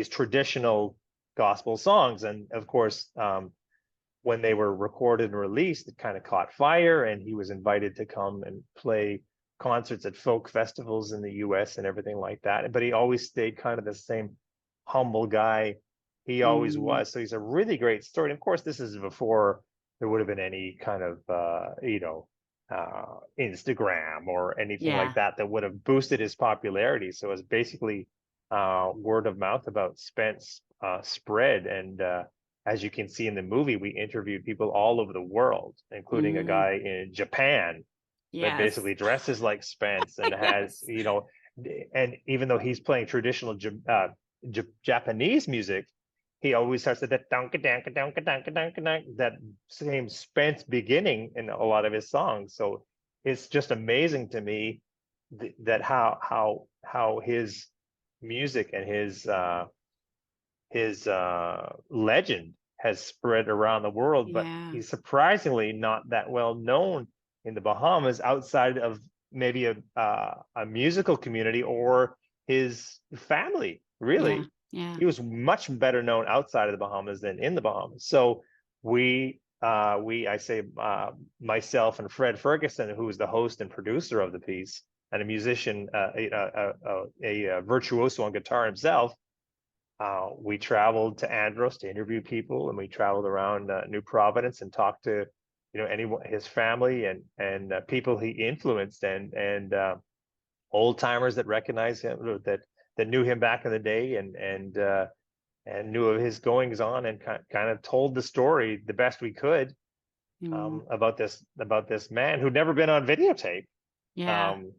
traditional gospel songs. And of course, when they were recorded and released, it kind of caught fire, and he was invited to come and play concerts at folk festivals in the US and everything like that. But he always stayed kind of the same humble guy he always Mm, was. So he's a really great story. And of course, this is before there would have been any kind of Instagram or anything like yeah. that that would have boosted his popularity. So it's basically word of mouth about Spence spread. And as you can see in the movie, we interviewed people all over the world, including a Mm, guy in Japan that yes. basically dresses like Spence and has, Yes. and even though he's playing traditional Japanese music, he always has that dunka dunka dunka dunka dunka dunka, that same Spence beginning in a lot of his songs. So it's just amazing to me that how his music and his legend has spread around the world, but Yeah. he's surprisingly not that well known in the Bahamas outside of maybe a musical community or his family. Yeah. Really, Yeah. he was much better known outside of the Bahamas than in the Bahamas. So I say myself and Fred Ferguson, who is the host and producer of the piece and a musician, a virtuoso on guitar himself, we traveled to Andros to interview people, and we traveled around New Providence and talked to, anyone, his family and people he influenced, and old timers that recognize him, or that knew him back in the day, and knew of his goings on, and kind of told the story the best we could, Mm, about this man who'd never been on videotape. yeah. Um,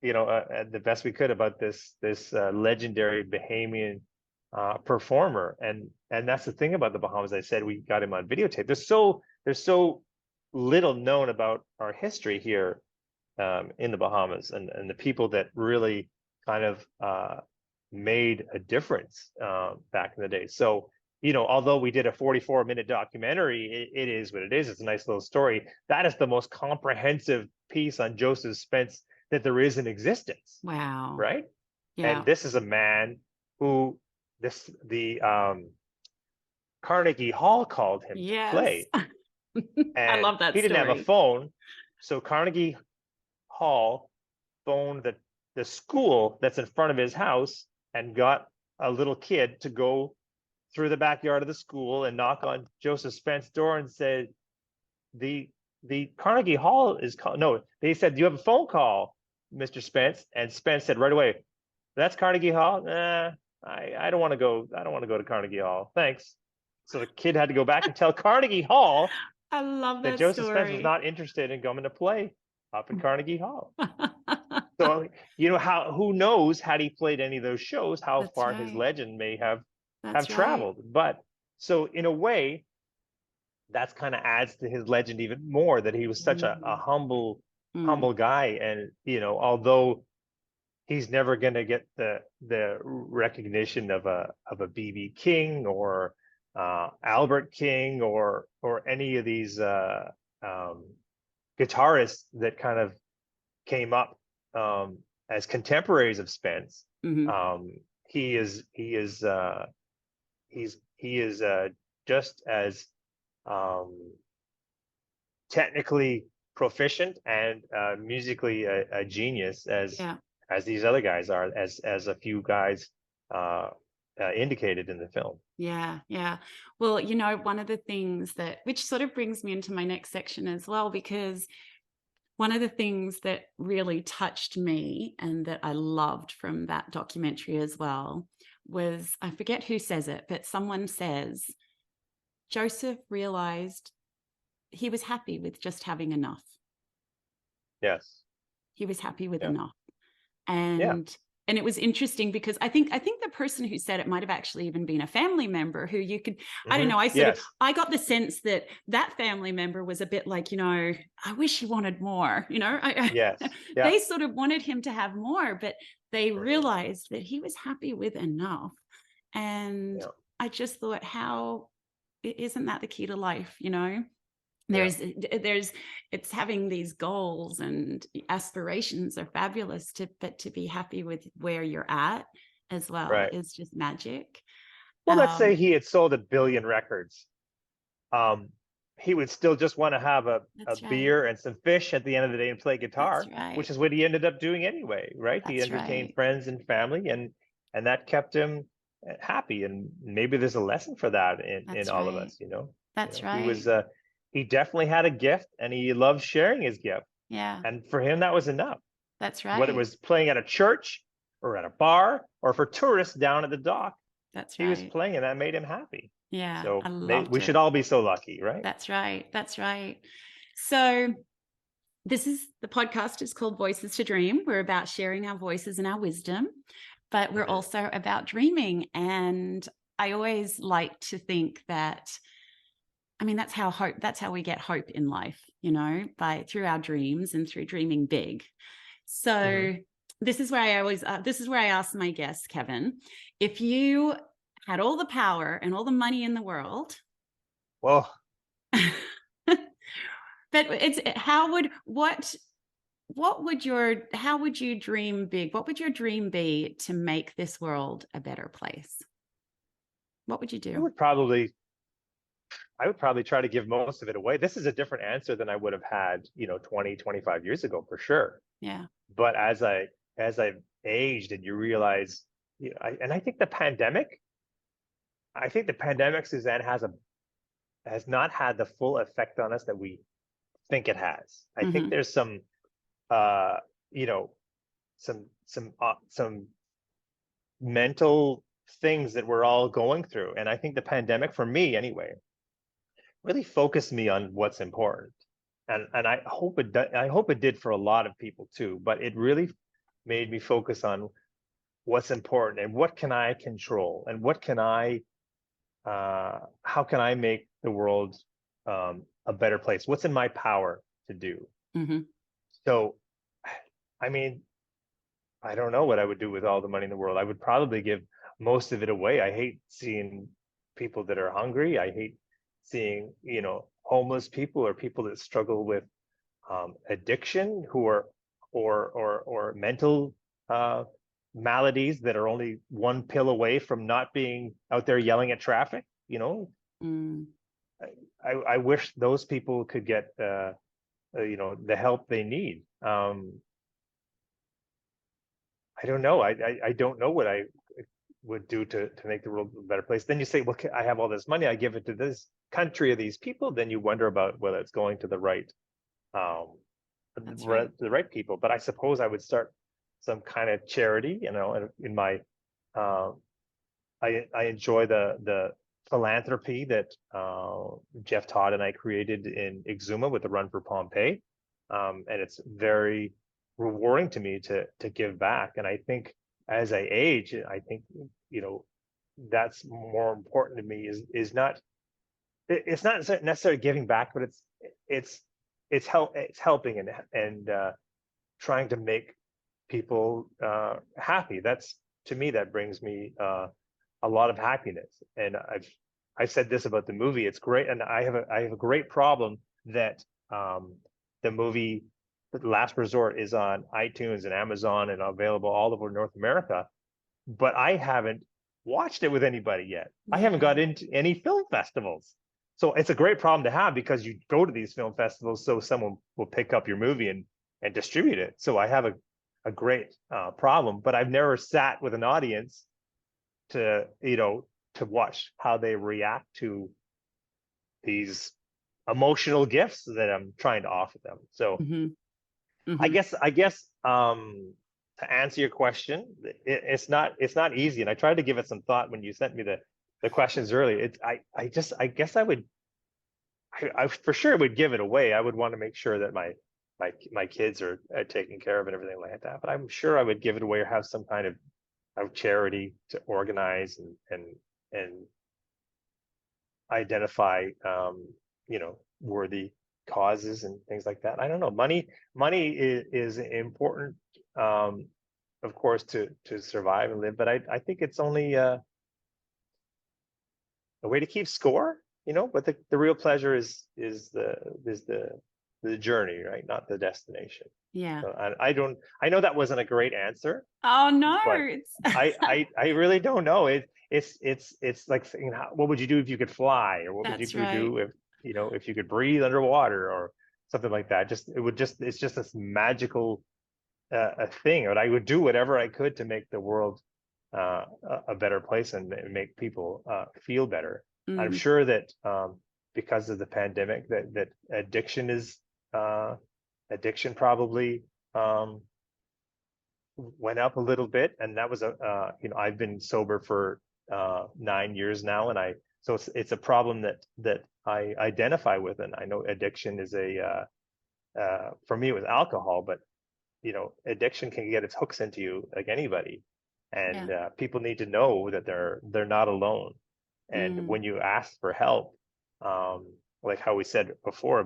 the best we could about this legendary Bahamian performer, and that's the thing about the Bahamas. I said we got him on videotape. There's so little known about our history here in the Bahamas, and the people that really kind of made a difference back in the day. So, although we did a 44-minute documentary, it is what it is. It's a nice little story. That is the most comprehensive piece on Joseph Spence that there is in existence, Wow. right? And Yeah. this is a man who the Carnegie Hall called him to Yes. play, I and love that he didn't have a story. phone, so Carnegie Hall phoned the school that's in front of his house and got a little kid to go through the backyard of the school and knock on Joseph Spence's door and said, the the Carnegie Hall is called. No, they said, "Do you have a phone call, Mr. Spence?" And Spence said right away, "That's Carnegie Hall. I don't want to go. I don't want to go to Carnegie Hall. Thanks." So the kid had to go back and tell Carnegie Hall I love that that Joseph Spence was story. not interested in coming to play up in Carnegie Hall. So, how, who knows, had he played any of those shows, how That's far his right. legend may have That's right. traveled. But so in a way, that's kind of adds to his legend even more, that he was such a Mm, mm, humble guy. And, although he's never going to get the recognition of a BB King or Albert King or any of these um, guitarists that kind of came up as contemporaries of Spence. mhm. Um, he is just as um, technically proficient and musically a genius Yeah. as these other guys are, as a few guys uh, indicated in the film. Yeah, yeah. Well, one of the things which sort of brings me into my next section as well, because one of the things that really touched me and that I loved from that documentary as well was, I forget who says it, but someone says Joseph realized he was happy with just having enough. Yes. He was happy with Yeah. enough. Yeah. And it was interesting because I think the person who said it might have actually even been a family member who you could, I don't know, Yes. I got the sense that that family member was a bit like, I wish he wanted more, Yes. Yeah. they sort of wanted him to have more, but they Mhm. realized that he was happy with enough. And Yeah. I just thought, how isn't that the key to life, Yeah. there's it's having these goals and aspirations are fabulous, but to be happy with where you're at as well Right. is just magic. Well, let's say um he had sold 1 billion records. Um, he would still just want to have a That's right. beer and some fish at the end of the day and play That's guitar, right. which is what he ended up doing anyway, right? He That's entertained right. friends and family, and that kept him happy. And maybe there's a lesson for that in That's all of right. us, you know. You That's know, he was right. he definitely had a gift, and he loved sharing his gift. Yeah. And for him, that was enough. That's Whether it right. was playing at a church or at a bar or for tourists down at the dock, That's he was right. playing, and that made him happy. Yeah. I So loved we should it. all be so lucky, right? That's right. That's right. So this is the podcast is called Voices to Dream. We're about sharing our voices and our wisdom, but we're Mhm. also about dreaming. And I always like to think that, I mean, that's how we get hope in life, by through our dreams and through dreaming big. Mhm. So this is where I ask my guests, Kevin, if you had all the power and all the money in the world, Well, but it's what would your how would you dream big? What would your dream be to make this world a better place? What would you I do? would probably I would probably try to give most of it away. This is a different answer than I would have had, 20, 25 years ago for sure. Yeah. But as I've aged and you realize, and I think the pandemic, Suzanne, has not had the full effect on us that we think it has. I think Hmm. there's some uh, you know, some mental things that we're all going through. And I think the pandemic, for me anyway, really focused me on what's important. And I hope it did for a lot of people too, but it really made me focus on what's important and what can I control and how can I make the world a better place? What's in my power to do? Hmm. So, I mean, I don't know what I would do with all the money in the world. I would probably give most of it away. I hate seeing people that are hungry. I hate seeing, homeless people or people that struggle with addiction, who are or mental uh, maladies that are only one pill away from not being out there yelling at traffic. Mm. I wish those people could get the help they need. I don't know. I don't know what I would do to make the world a better place. Then you say, well, I have all this money, I give it to this country or these people. Then you wonder about whether it's going to um, That's right. the right people. But I suppose I would start some kind of charity. In my I enjoy the philanthropy that Jeff Todd and I created in Exuma with the Run for Pompeii, and it's very rewarding to me to give back. And I think as I age, I think you know that's more important to me. Is not It's not necessarily giving back, but it's it's helping and trying to make people happy. That's To me that brings me a lot of happiness. And I've said this about the movie. It's great, and I have a great problem that um, the movie The Last Resort is on iTunes and Amazon and available all over North America, but I haven't watched it with anybody yet. I haven't Yeah. got into any film festivals. So it's a great problem to have because you go to these film festivals so someone will pick up your movie and distribute it. So I have a great problem, but I've never sat with an audience to, to watch how they react to these emotional gifts that I'm trying to offer them. So Hmm. I Hmm. guess I guess to answer your question, it's not easy, and I tried to give it some thought when you sent me the questions earlier. I guess I for sure would give it away. I would want to make sure that my kids are taken care of and everything like that. But I'm sure I would give it away or have some kind of charity to organize and identify worthy causes and things like that. I don't know. Money is important, um, of course, to survive and live, but I think it's only a way to keep score. But the real pleasure is the journey, right? Not the destination. Yeah. So I know that wasn't a great answer, Oh no, but it's I really don't know. It's like saying, what would you do if you could fly, or what would you that's right. do if if you could breathe underwater or something like that. It's just this magical a thing. And I would do whatever I could to make the world a better place and make people feel better. I'm Mm. sure that because of the pandemic, that addiction probably went up a little bit, and that was I've been sober for 9 years now, and it's a problem that I identify with, and I know addiction is for me it was alcohol, but addiction can get its hooks into you like anybody, Yeah. and people need to know that they're not alone. And Mm. when you ask for help, like how we said before,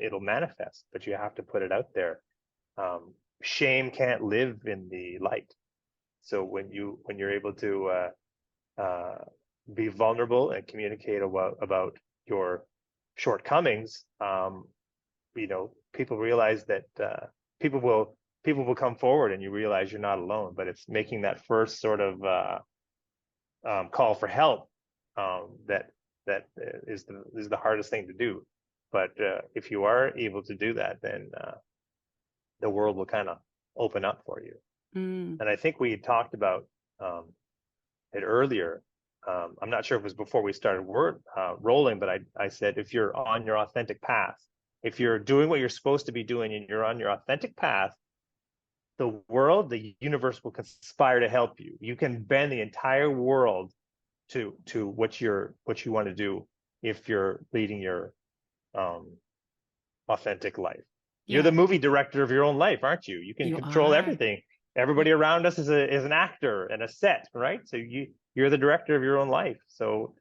it'll manifest, but you have to put it out there. Shame can't live in the light. So when you're able to be vulnerable and communicate about your shortcomings, people realize that people will people will come forward, and you realize you're not alone. But it's making that first sort of call for help that is the hardest thing to do. But if you are able to do that, then the world will kind of open up for you. Mm. And I think we had talked about it earlier. I'm not sure if it was before we started rolling, but I said if you're on your authentic path, if you're doing what you're supposed to be doing and you're on your authentic path, the universe will conspire to help you. You can bend the entire world to what you want to do if you're leading your authentic life. You're the Yeah, movie director of your own life, aren't you? You can you control are. everything. Everybody around us is an actor and a set, right? So you're the director of your own life. So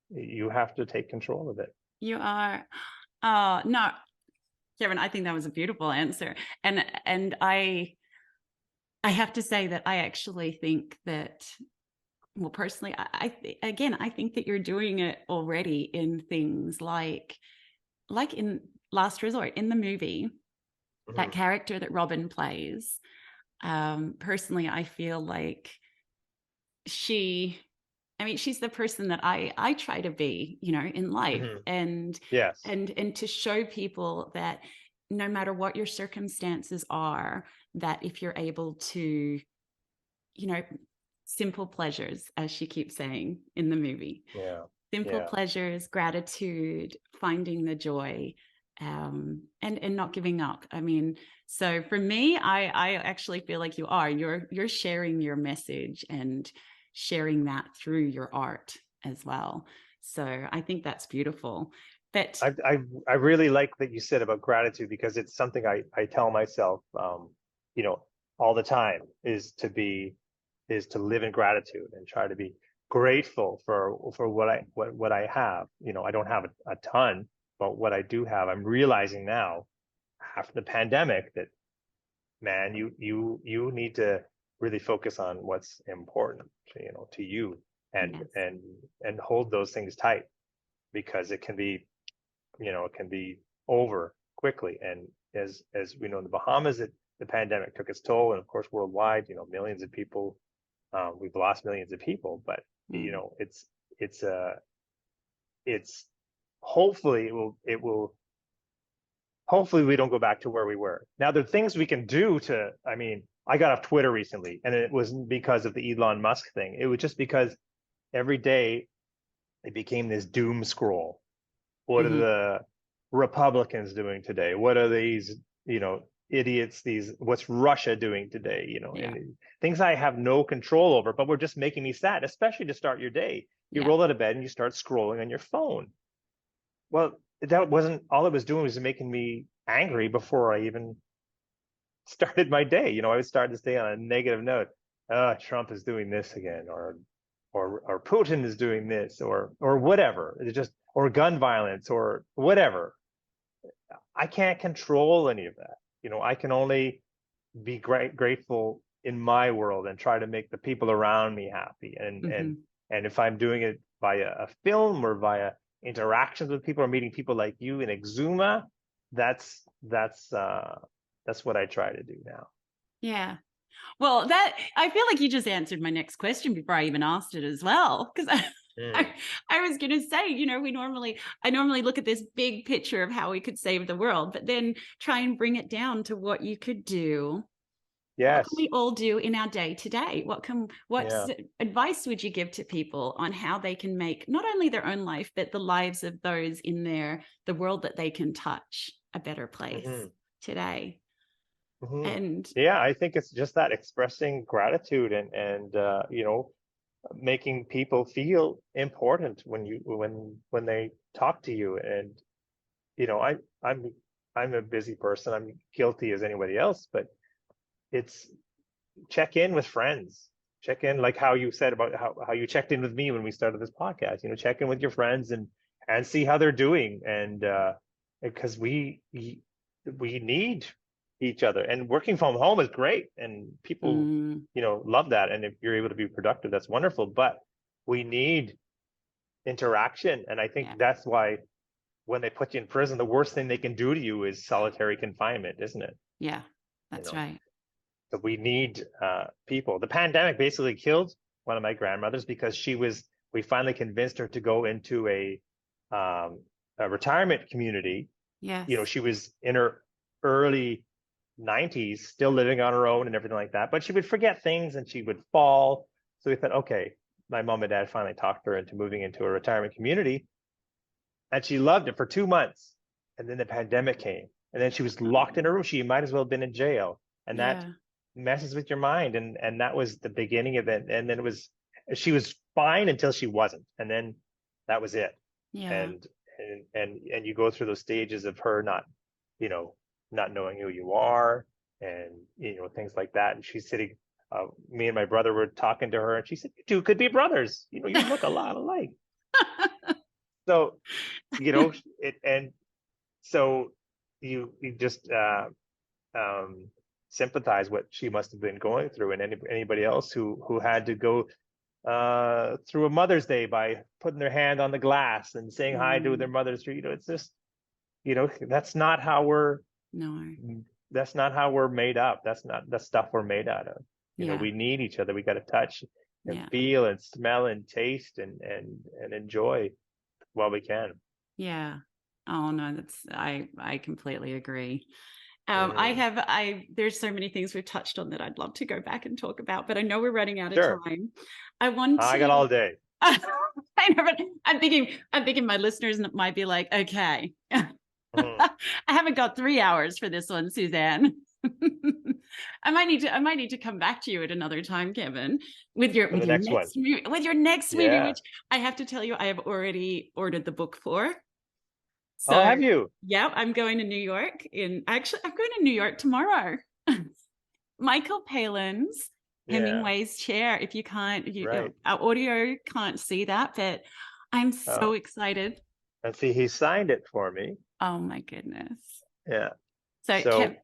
you have to take control of it. You are. Oh, no, Kevin, I think that was a beautiful answer. And I have to say that I actually think that, well, personally, I think that you're doing it already in things like in Last Resort, in the movie, that Mhm. character that Robin plays. Personally, I feel like she, I mean, she's the person that I try to be, in life, Mhm. and Yes. to show people that no matter what your circumstances are, that if you're able to, you know, simple pleasures, as she keeps saying in the movie, Yeah. simple Yeah. pleasures, gratitude, finding the joy, and not giving up. I mean, so for me, I actually feel like you're sharing your message and sharing that through your art as well. So I think that's beautiful. But I really like that you said about gratitude, because it's something I tell myself, you know, all the time, is to live in gratitude and try to be grateful for what I have. I don't have a ton, but what I do have, I'm realizing now after the pandemic that, man, you need to really focus on what's important, to you, and yes, hold those things tight, because it can be over quickly. And as we know, in the Bahamas, the pandemic took its toll, and of course worldwide, millions of people, we've lost millions of people. But mm, it's it's hopefully it will hopefully we don't go back to where we were. Now there are things we can do to, I mean, I got off Twitter recently, and it wasn't because of the Elon Musk thing. It was just because every day it became this doom scroll. What are mhm, the Republicans doing today? What are these, idiots, what's Russia doing today? yeah, And things I have no control over, but were just making me sad, especially to start your day. You yeah, roll out of bed and you start scrolling on your phone. Well, that wasn't all it was doing, was making me angry before I even started my day. I would start this day on a negative note. Trump is doing this again, or Putin is doing this, or whatever. It's just, or gun violence, or whatever. I can't control any of that. I can only be grateful in my world and try to make the people around me happy. mhm, And if I'm doing it via a film or via interactions with people or meeting people like you in Exuma, that's what I try to do now. yeah. Well, that I feel like you just answered my next question before I even asked it as well, because Mm. I was going to say, I normally look at this big picture of how we could save the world, but then try and bring it down to what you could do. What can Yes. we all do in our day to day? What Yeah. advice would you give to people on how they can make not only their own life, but the lives of those in the world that they can touch a better place Hmm. today? Hmm. And Yeah, I think it's just that expressing gratitude and making people feel important when they talk to you. And you know, I'm I'm a busy person. I'm guilty as anybody else, but it's check in with friends. Check in like how you said about how you checked in with me when we started this podcast. You know, check in with your friends and see how they're doing. And because we need each other. And working from home is great, and people, mm, love that. And if you're able to be productive, that's wonderful. But we need interaction, and I think yeah, that's why when they put you in prison, the worst thing they can do to you is solitary confinement, isn't it? yeah, You that's know, right. so we need people. The pandemic basically killed one of my grandmothers because we finally convinced her to go into um, a retirement community. You know, Yes. she was in her early 90s, still living on her own and everything like that, but she would forget things and she would fall. So we thought, okay, my mom and dad finally talked her into moving into a retirement community, and she loved it for 2 months. And then the pandemic came, and then she was locked in Oh, her room. She might as well have been in jail. And that yeah, messes with your mind. And that was the beginning of it. And then she was fine until she wasn't. And then that was it. yeah. And, and you go through those stages of her you know, not knowing who you are and, things like that. And she's sitting, me and my brother were talking to her, and she said, "You two could be brothers. You look a lot alike." So, it, and so you just um, sympathize what she must have been going through, and anybody else who had to go through a Mother's Day by putting their hand on the glass and saying hi to their Mm, mother's. It's just that's not how we're no, that's not how we're made up. That's not the stuff we're made out of. yeah, We need each other. We got to touch and yeah, feel and smell and taste and enjoy while we can. yeah. Oh no, I completely agree. Hmm. There's so many things we've touched on that I'd love to go back and talk about, but I know we're running out of Sure, time. I want I got to. all day. I know, but I'm thinking my listeners might be like, okay, Mhm. I haven't got 3 hours for this one, Suzanne. I might need to come back to you at another time, Kevin, with your For with the your next one. next movie, Yeah. which I have to tell you, I have already ordered the book for. Oh, So have you? yeah, I'm going to New York I'm going to New York tomorrow. Michael Palin's Yeah. Hemingway's Chair. If you can't, Right. our audio can't see that, but I'm so Oh, excited. and see, he signed it for me. Oh my goodness. Yeah. So So,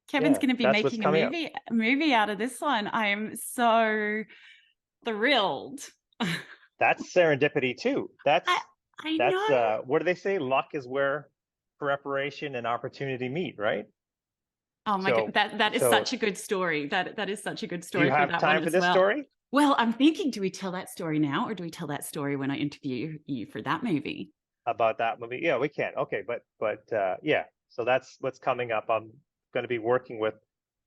Kevin's yeah, going to be that's what's making a coming up. movie out of this one. I am so thrilled. I That's serendipity too. I That's know. what do they say? Luck is where preparation and opportunity meet, right? Oh my god, So, that is so such a good story. That is such a good do you story for have that one time for as this well. story Well, I'm thinking, do we tell that story now, or do we tell that story when I interview you for that movie? about that movie? Yeah, we can. Okay, but yeah. So that's what's coming up. I'm going to be working with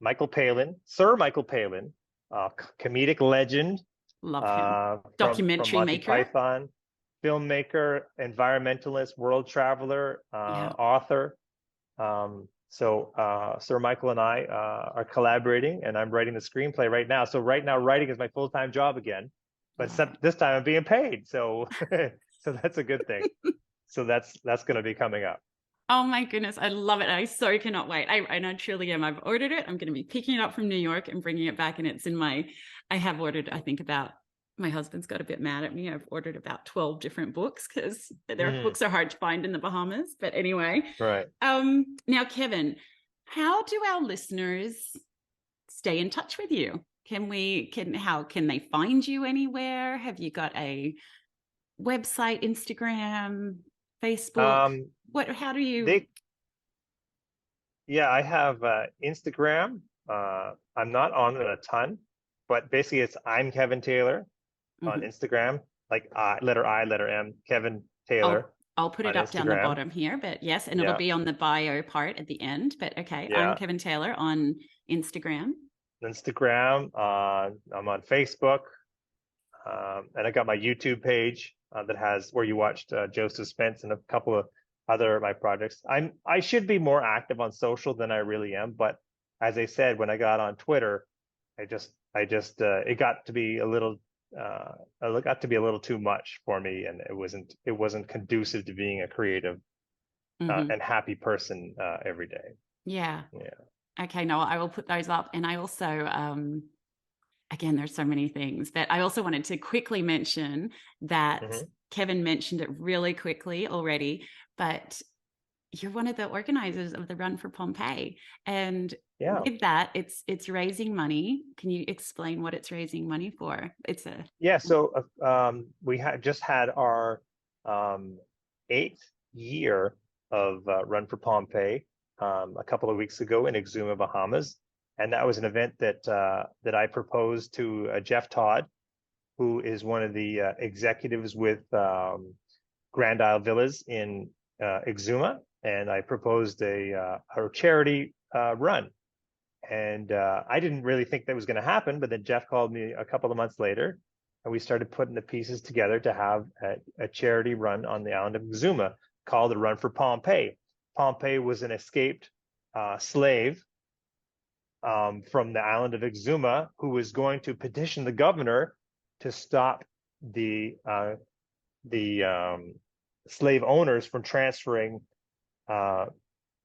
Michael Palin, Sir Michael Palin, comedic legend Love him. from Documentary Monty maker. Python, filmmaker, environmentalist, world traveler, Yeah. author. So Sir Michael and I are collaborating, and I'm writing the screenplay right now. So right now, writing is my full-time job again, but Love except it. this time I'm being paid. So so that's a good thing. So that's going to be coming up. Oh my goodness, I love it. I so cannot wait. I truly am. I've ordered it. I'm going to be picking it up from New York and bringing it back. And it's in I have ordered, I think about, my husband's got a bit mad at me. I've ordered about 12 different books because their Mm, books are hard to find in the Bahamas. But anyway, right. now, Kevin, how do our listeners stay in touch with you? How can they find you anywhere? Have you got a website, Instagram, Facebook? Um, How do you? they Yeah, I have Instagram. I'm not on it a ton, but basically it's I'm Kevin Taylor on Mhm. Instagram. like letter I, letter M, Kevin Taylor I'll put on it up down the Instagram. bottom here, but yes, and it'll Yeah, be on the bio part at the end. But okay, I'm yeah. Kevin Taylor on Instagram. Instagram. I'm on Facebook, and I got my YouTube page that has where you watched Joseph Spence and a couple of other of my projects. I should be more active on social than I really am, but as I said, when I got on Twitter, it got to be a little it got to be a little too much for me, and it wasn't conducive to being a creative Hmm. and happy person every day. Yeah. Yeah. Okay, no, I will put those up. And I also, again, there's so many things, but I also wanted to quickly mention that Hmm. Kevin mentioned it really quickly already, but you're one of the organizers of the Run for Pompeii. And Yeah. with that, it's raising money. Can you explain what it's raising money for? It's a Yeah, so we had just had our um, 8th year of Run for Pompeii a couple of weeks ago in Exuma, Bahamas, and that was an event that I proposed to Jeff Todd, who is one of the executives with Grand Isle Villas in Exuma, and I proposed a charity run. And I didn't really think that was going to happen, but then Jeff called me a couple of months later, and we started putting the pieces together to have a charity run on the island of Exuma called the Run for Pompeii. Pompeii was an escaped slave from the island of Exuma who was going to petition the governor to stop the slave owners from transferring uh,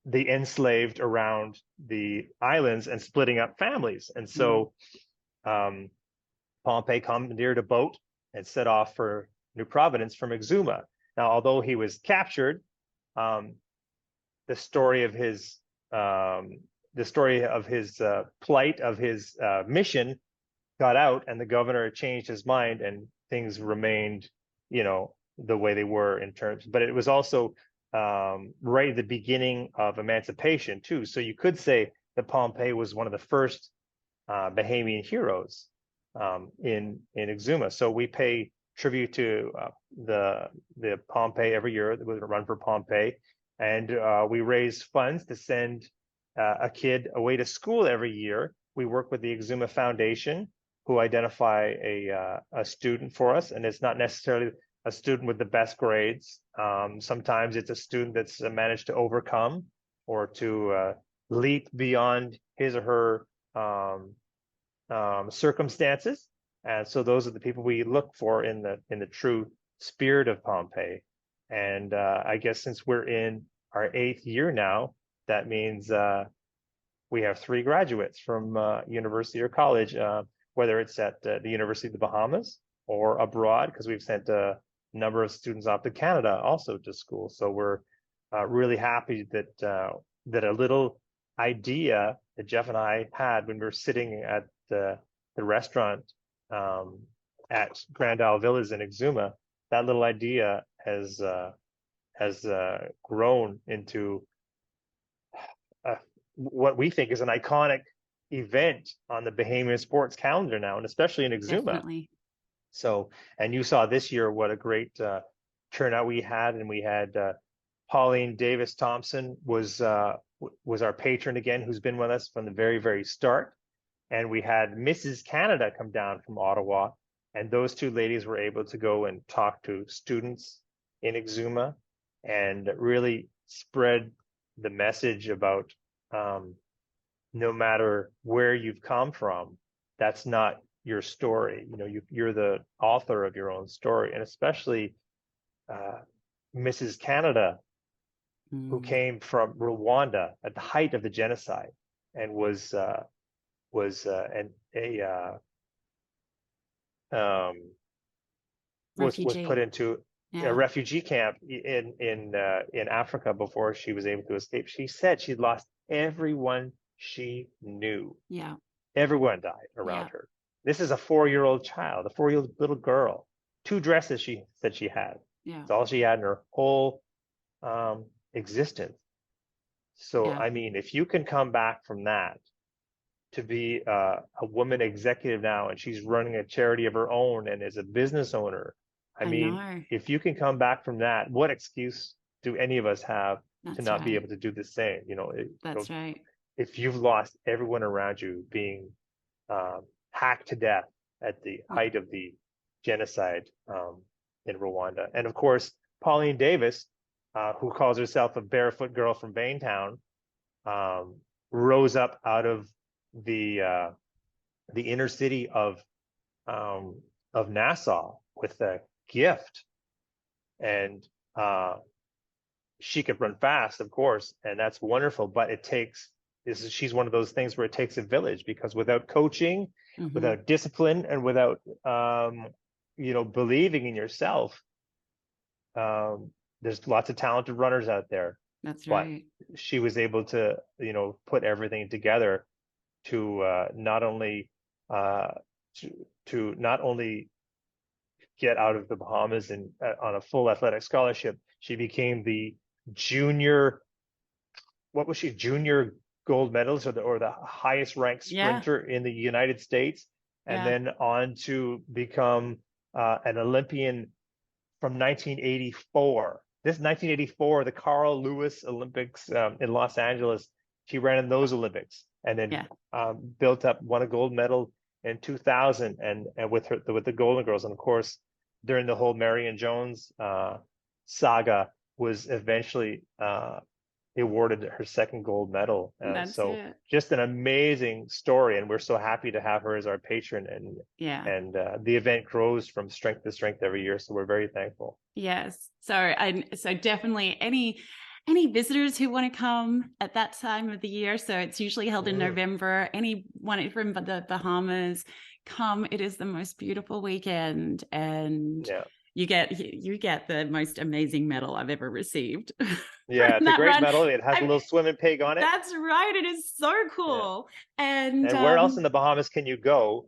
the enslaved around the islands and splitting up families. And mm, so Pompey commandeered a boat and set off for New Providence from Exuma. Now, although he was captured, um, the story of his plight, of his mission, got out, and the governor changed his mind, and things remained, the way they were in terms. But it was also right at the beginning of emancipation too. So you could say that Pompey was one of the first Bahamian heroes in Exuma. So we pay tribute to the Pompey every year with a Run for Pompey, and we raise funds to send a kid away to school every year. We work with the Exuma Foundation, who identify a student for us, and it's not necessarily a student with the best grades. Sometimes it's a student that's managed to overcome or to leap beyond his or her circumstances. And so those are the people we look for in the true spirit of Pompeii. And I guess since we're in our 8th year now, that means we have 3 graduates from university or college, whether it's at the University of the Bahamas or abroad, because we've sent a number of students off to Canada also to school. So we're really happy that a little idea that Jeff and I had when we were sitting at the restaurant at Grand Isle Villas in Exuma, that little idea has grown into what we think is an iconic event on the Bahamian sports calendar now, and especially in Exuma. definitely. So, and you saw this year what a great turnout we had, and we had Pauline Davis Thompson was our patron again, who's been with us from the very, very start. And we had Mrs. Canada come down from Ottawa, and those 2 ladies were able to go and talk to students in Exuma and really spread the message about no matter where you've come from, that's not your story. You're the author of your own story, and especially Mrs. Canada, who Mm. came from Rwanda at the height of the genocide and um, was put Refugee. into a Yeah. refugee camp in Africa before she was able to escape. She said she lost everyone she knew. Yeah. Everyone died around Yeah. her. This is a 4-year-old child, a 4-year-old little girl. 2 dresses she said she had. Yeah. It's all she had in her whole existence. So, Yeah. I mean, if you can come back from that to be a woman executive now, and she's running a charity of her own and is a business owner, I I mean, know. if you can come back from that, what excuse do any of us have to That's not be right. able to do the same? That's right. If you've lost everyone around you being hacked to death at the Yeah. height of the genocide in Rwanda, and of course Pauline Davis, who calls herself a barefoot girl from Baintown, um, rose up out of the inner city um, of Nassau with a gift, and she could run fast, of course, and that's wonderful. But she's one of those things where it takes a village, because without coaching, Hmm. without discipline, and without believing in yourself, um, there's lots of talented runners out there, That's but right. she was able to put everything together to uh, not only get out of the Bahamas and on a full athletic scholarship. She became the junior, what was she, junior gold medalist, or the highest ranked Yeah. sprinter in the United States, and Yeah. then on to become an Olympian from 1984. This 1984, the Carl Lewis Olympics in Los Angeles. She ran in those Olympics, and then Yeah. won a gold medal in 2000, and with the Golden Girls, and of course during the whole Marion Jones saga, was eventually awarded her second gold medal. That's So it. just an amazing story, and we're so happy to have her as our patron. And Yeah. and the event grows from strength to strength every year, so we're very thankful. Yes. So definitely any visitors who want to come at that time of the year. So it's usually held in Mm, November. Anyone from the Bahamas, come. It is the most beautiful weekend, and yeah, you get the most amazing medal I've ever received yeah, from it's a that great run. medal. It has a I, little swimming pig on it. that's right. It is so Yeah. cool. And And where else in the Bahamas can you go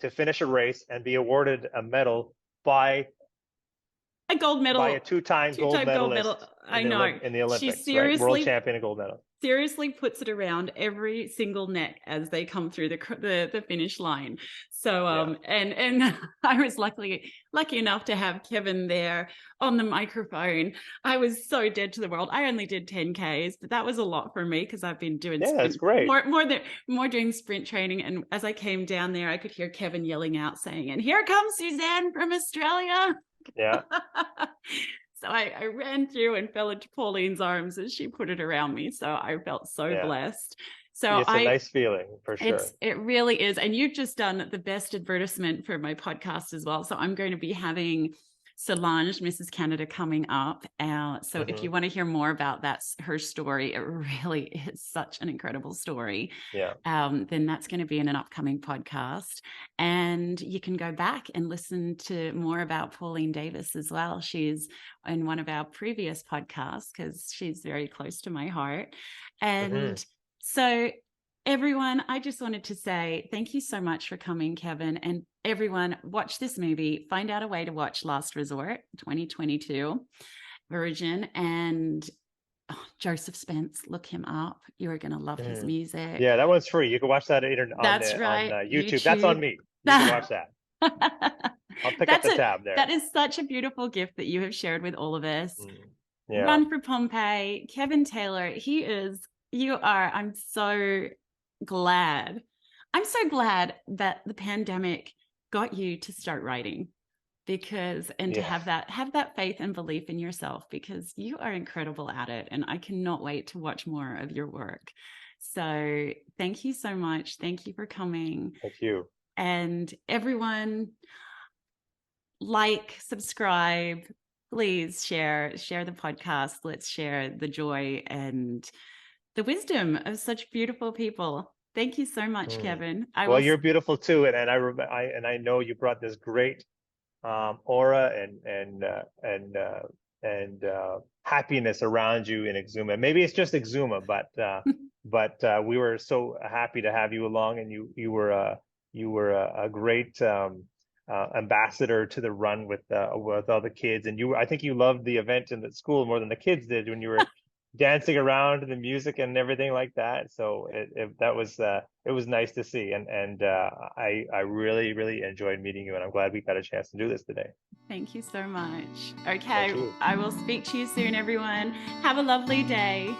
to finish a race and be awarded a medal by a gold by a medal, two-time gold two-time gold medal. medalist I know. in the She Olympics, right? World champion and gold medal. seriously puts it around every single neck as they come through the finish line. So Yeah. and I was lucky enough to have Kevin there on the microphone. I was so dead to the world. I only did 10Ks, but that was a lot for me because I've been doing Yeah, that's sprint great. more doing sprint training. And as I came down there, I could hear Kevin yelling out saying, "And here comes Suzanne from Australia." Yeah. So I ran through and fell into Pauline's arms as she put it around me. So I felt so Yeah. blessed. So It's a nice feeling for sure. it really is. And you've just done the best advertisement for my podcast as well. So I'm going to be having Solange, Mrs. Canada, coming up. So if Hmm. you want to hear more about her story, it really is such an incredible story. Yeah. Then that's going to be in an upcoming podcast. And you can go back and listen to more about Pauline Davis as well. She's in one of our previous podcasts because she's very close to my heart. Hmm. And so, everyone, I just wanted to say thank you so much for coming, Kevin. And everyone, watch this movie. Find out a way to watch Last Resort 2022 version. And Joseph Spence, look him up. You're going to love his Hmm. music. Yeah, that one's free. You can watch that That's on right, YouTube. That's on YouTube. me. You can watch that. I'll pick up That's the it. tab there. That is such a beautiful gift that you have shared with all of us. Mm. Yeah. Run for Pompeii, Kevin Taylor. I'm so glad. I'm so glad that the pandemic got you to start writing and to Yeah. have that faith and belief in yourself, because you are incredible at it. And I cannot wait to watch more of your work. So thank you so much. Thank you for coming. Thank you. And everyone, subscribe, please share the podcast. Let's share the joy and the wisdom of such beautiful people. Thank you so much, Mm. Kevin. Well, you're beautiful too, and I know you brought this great aura and happiness around you in Exuma. Maybe it's just Exuma, but we were so happy to have you along, and you were a great ambassador to the run with all the kids, and I think you loved the event in the school more than the kids did when you were dancing around to the music and everything like that. So it was nice to see, and I really really enjoyed meeting you, and I'm glad we got a chance to do this today. Thank you so much. Thank Okay, you. I will speak to you soon, everyone. Have a lovely day.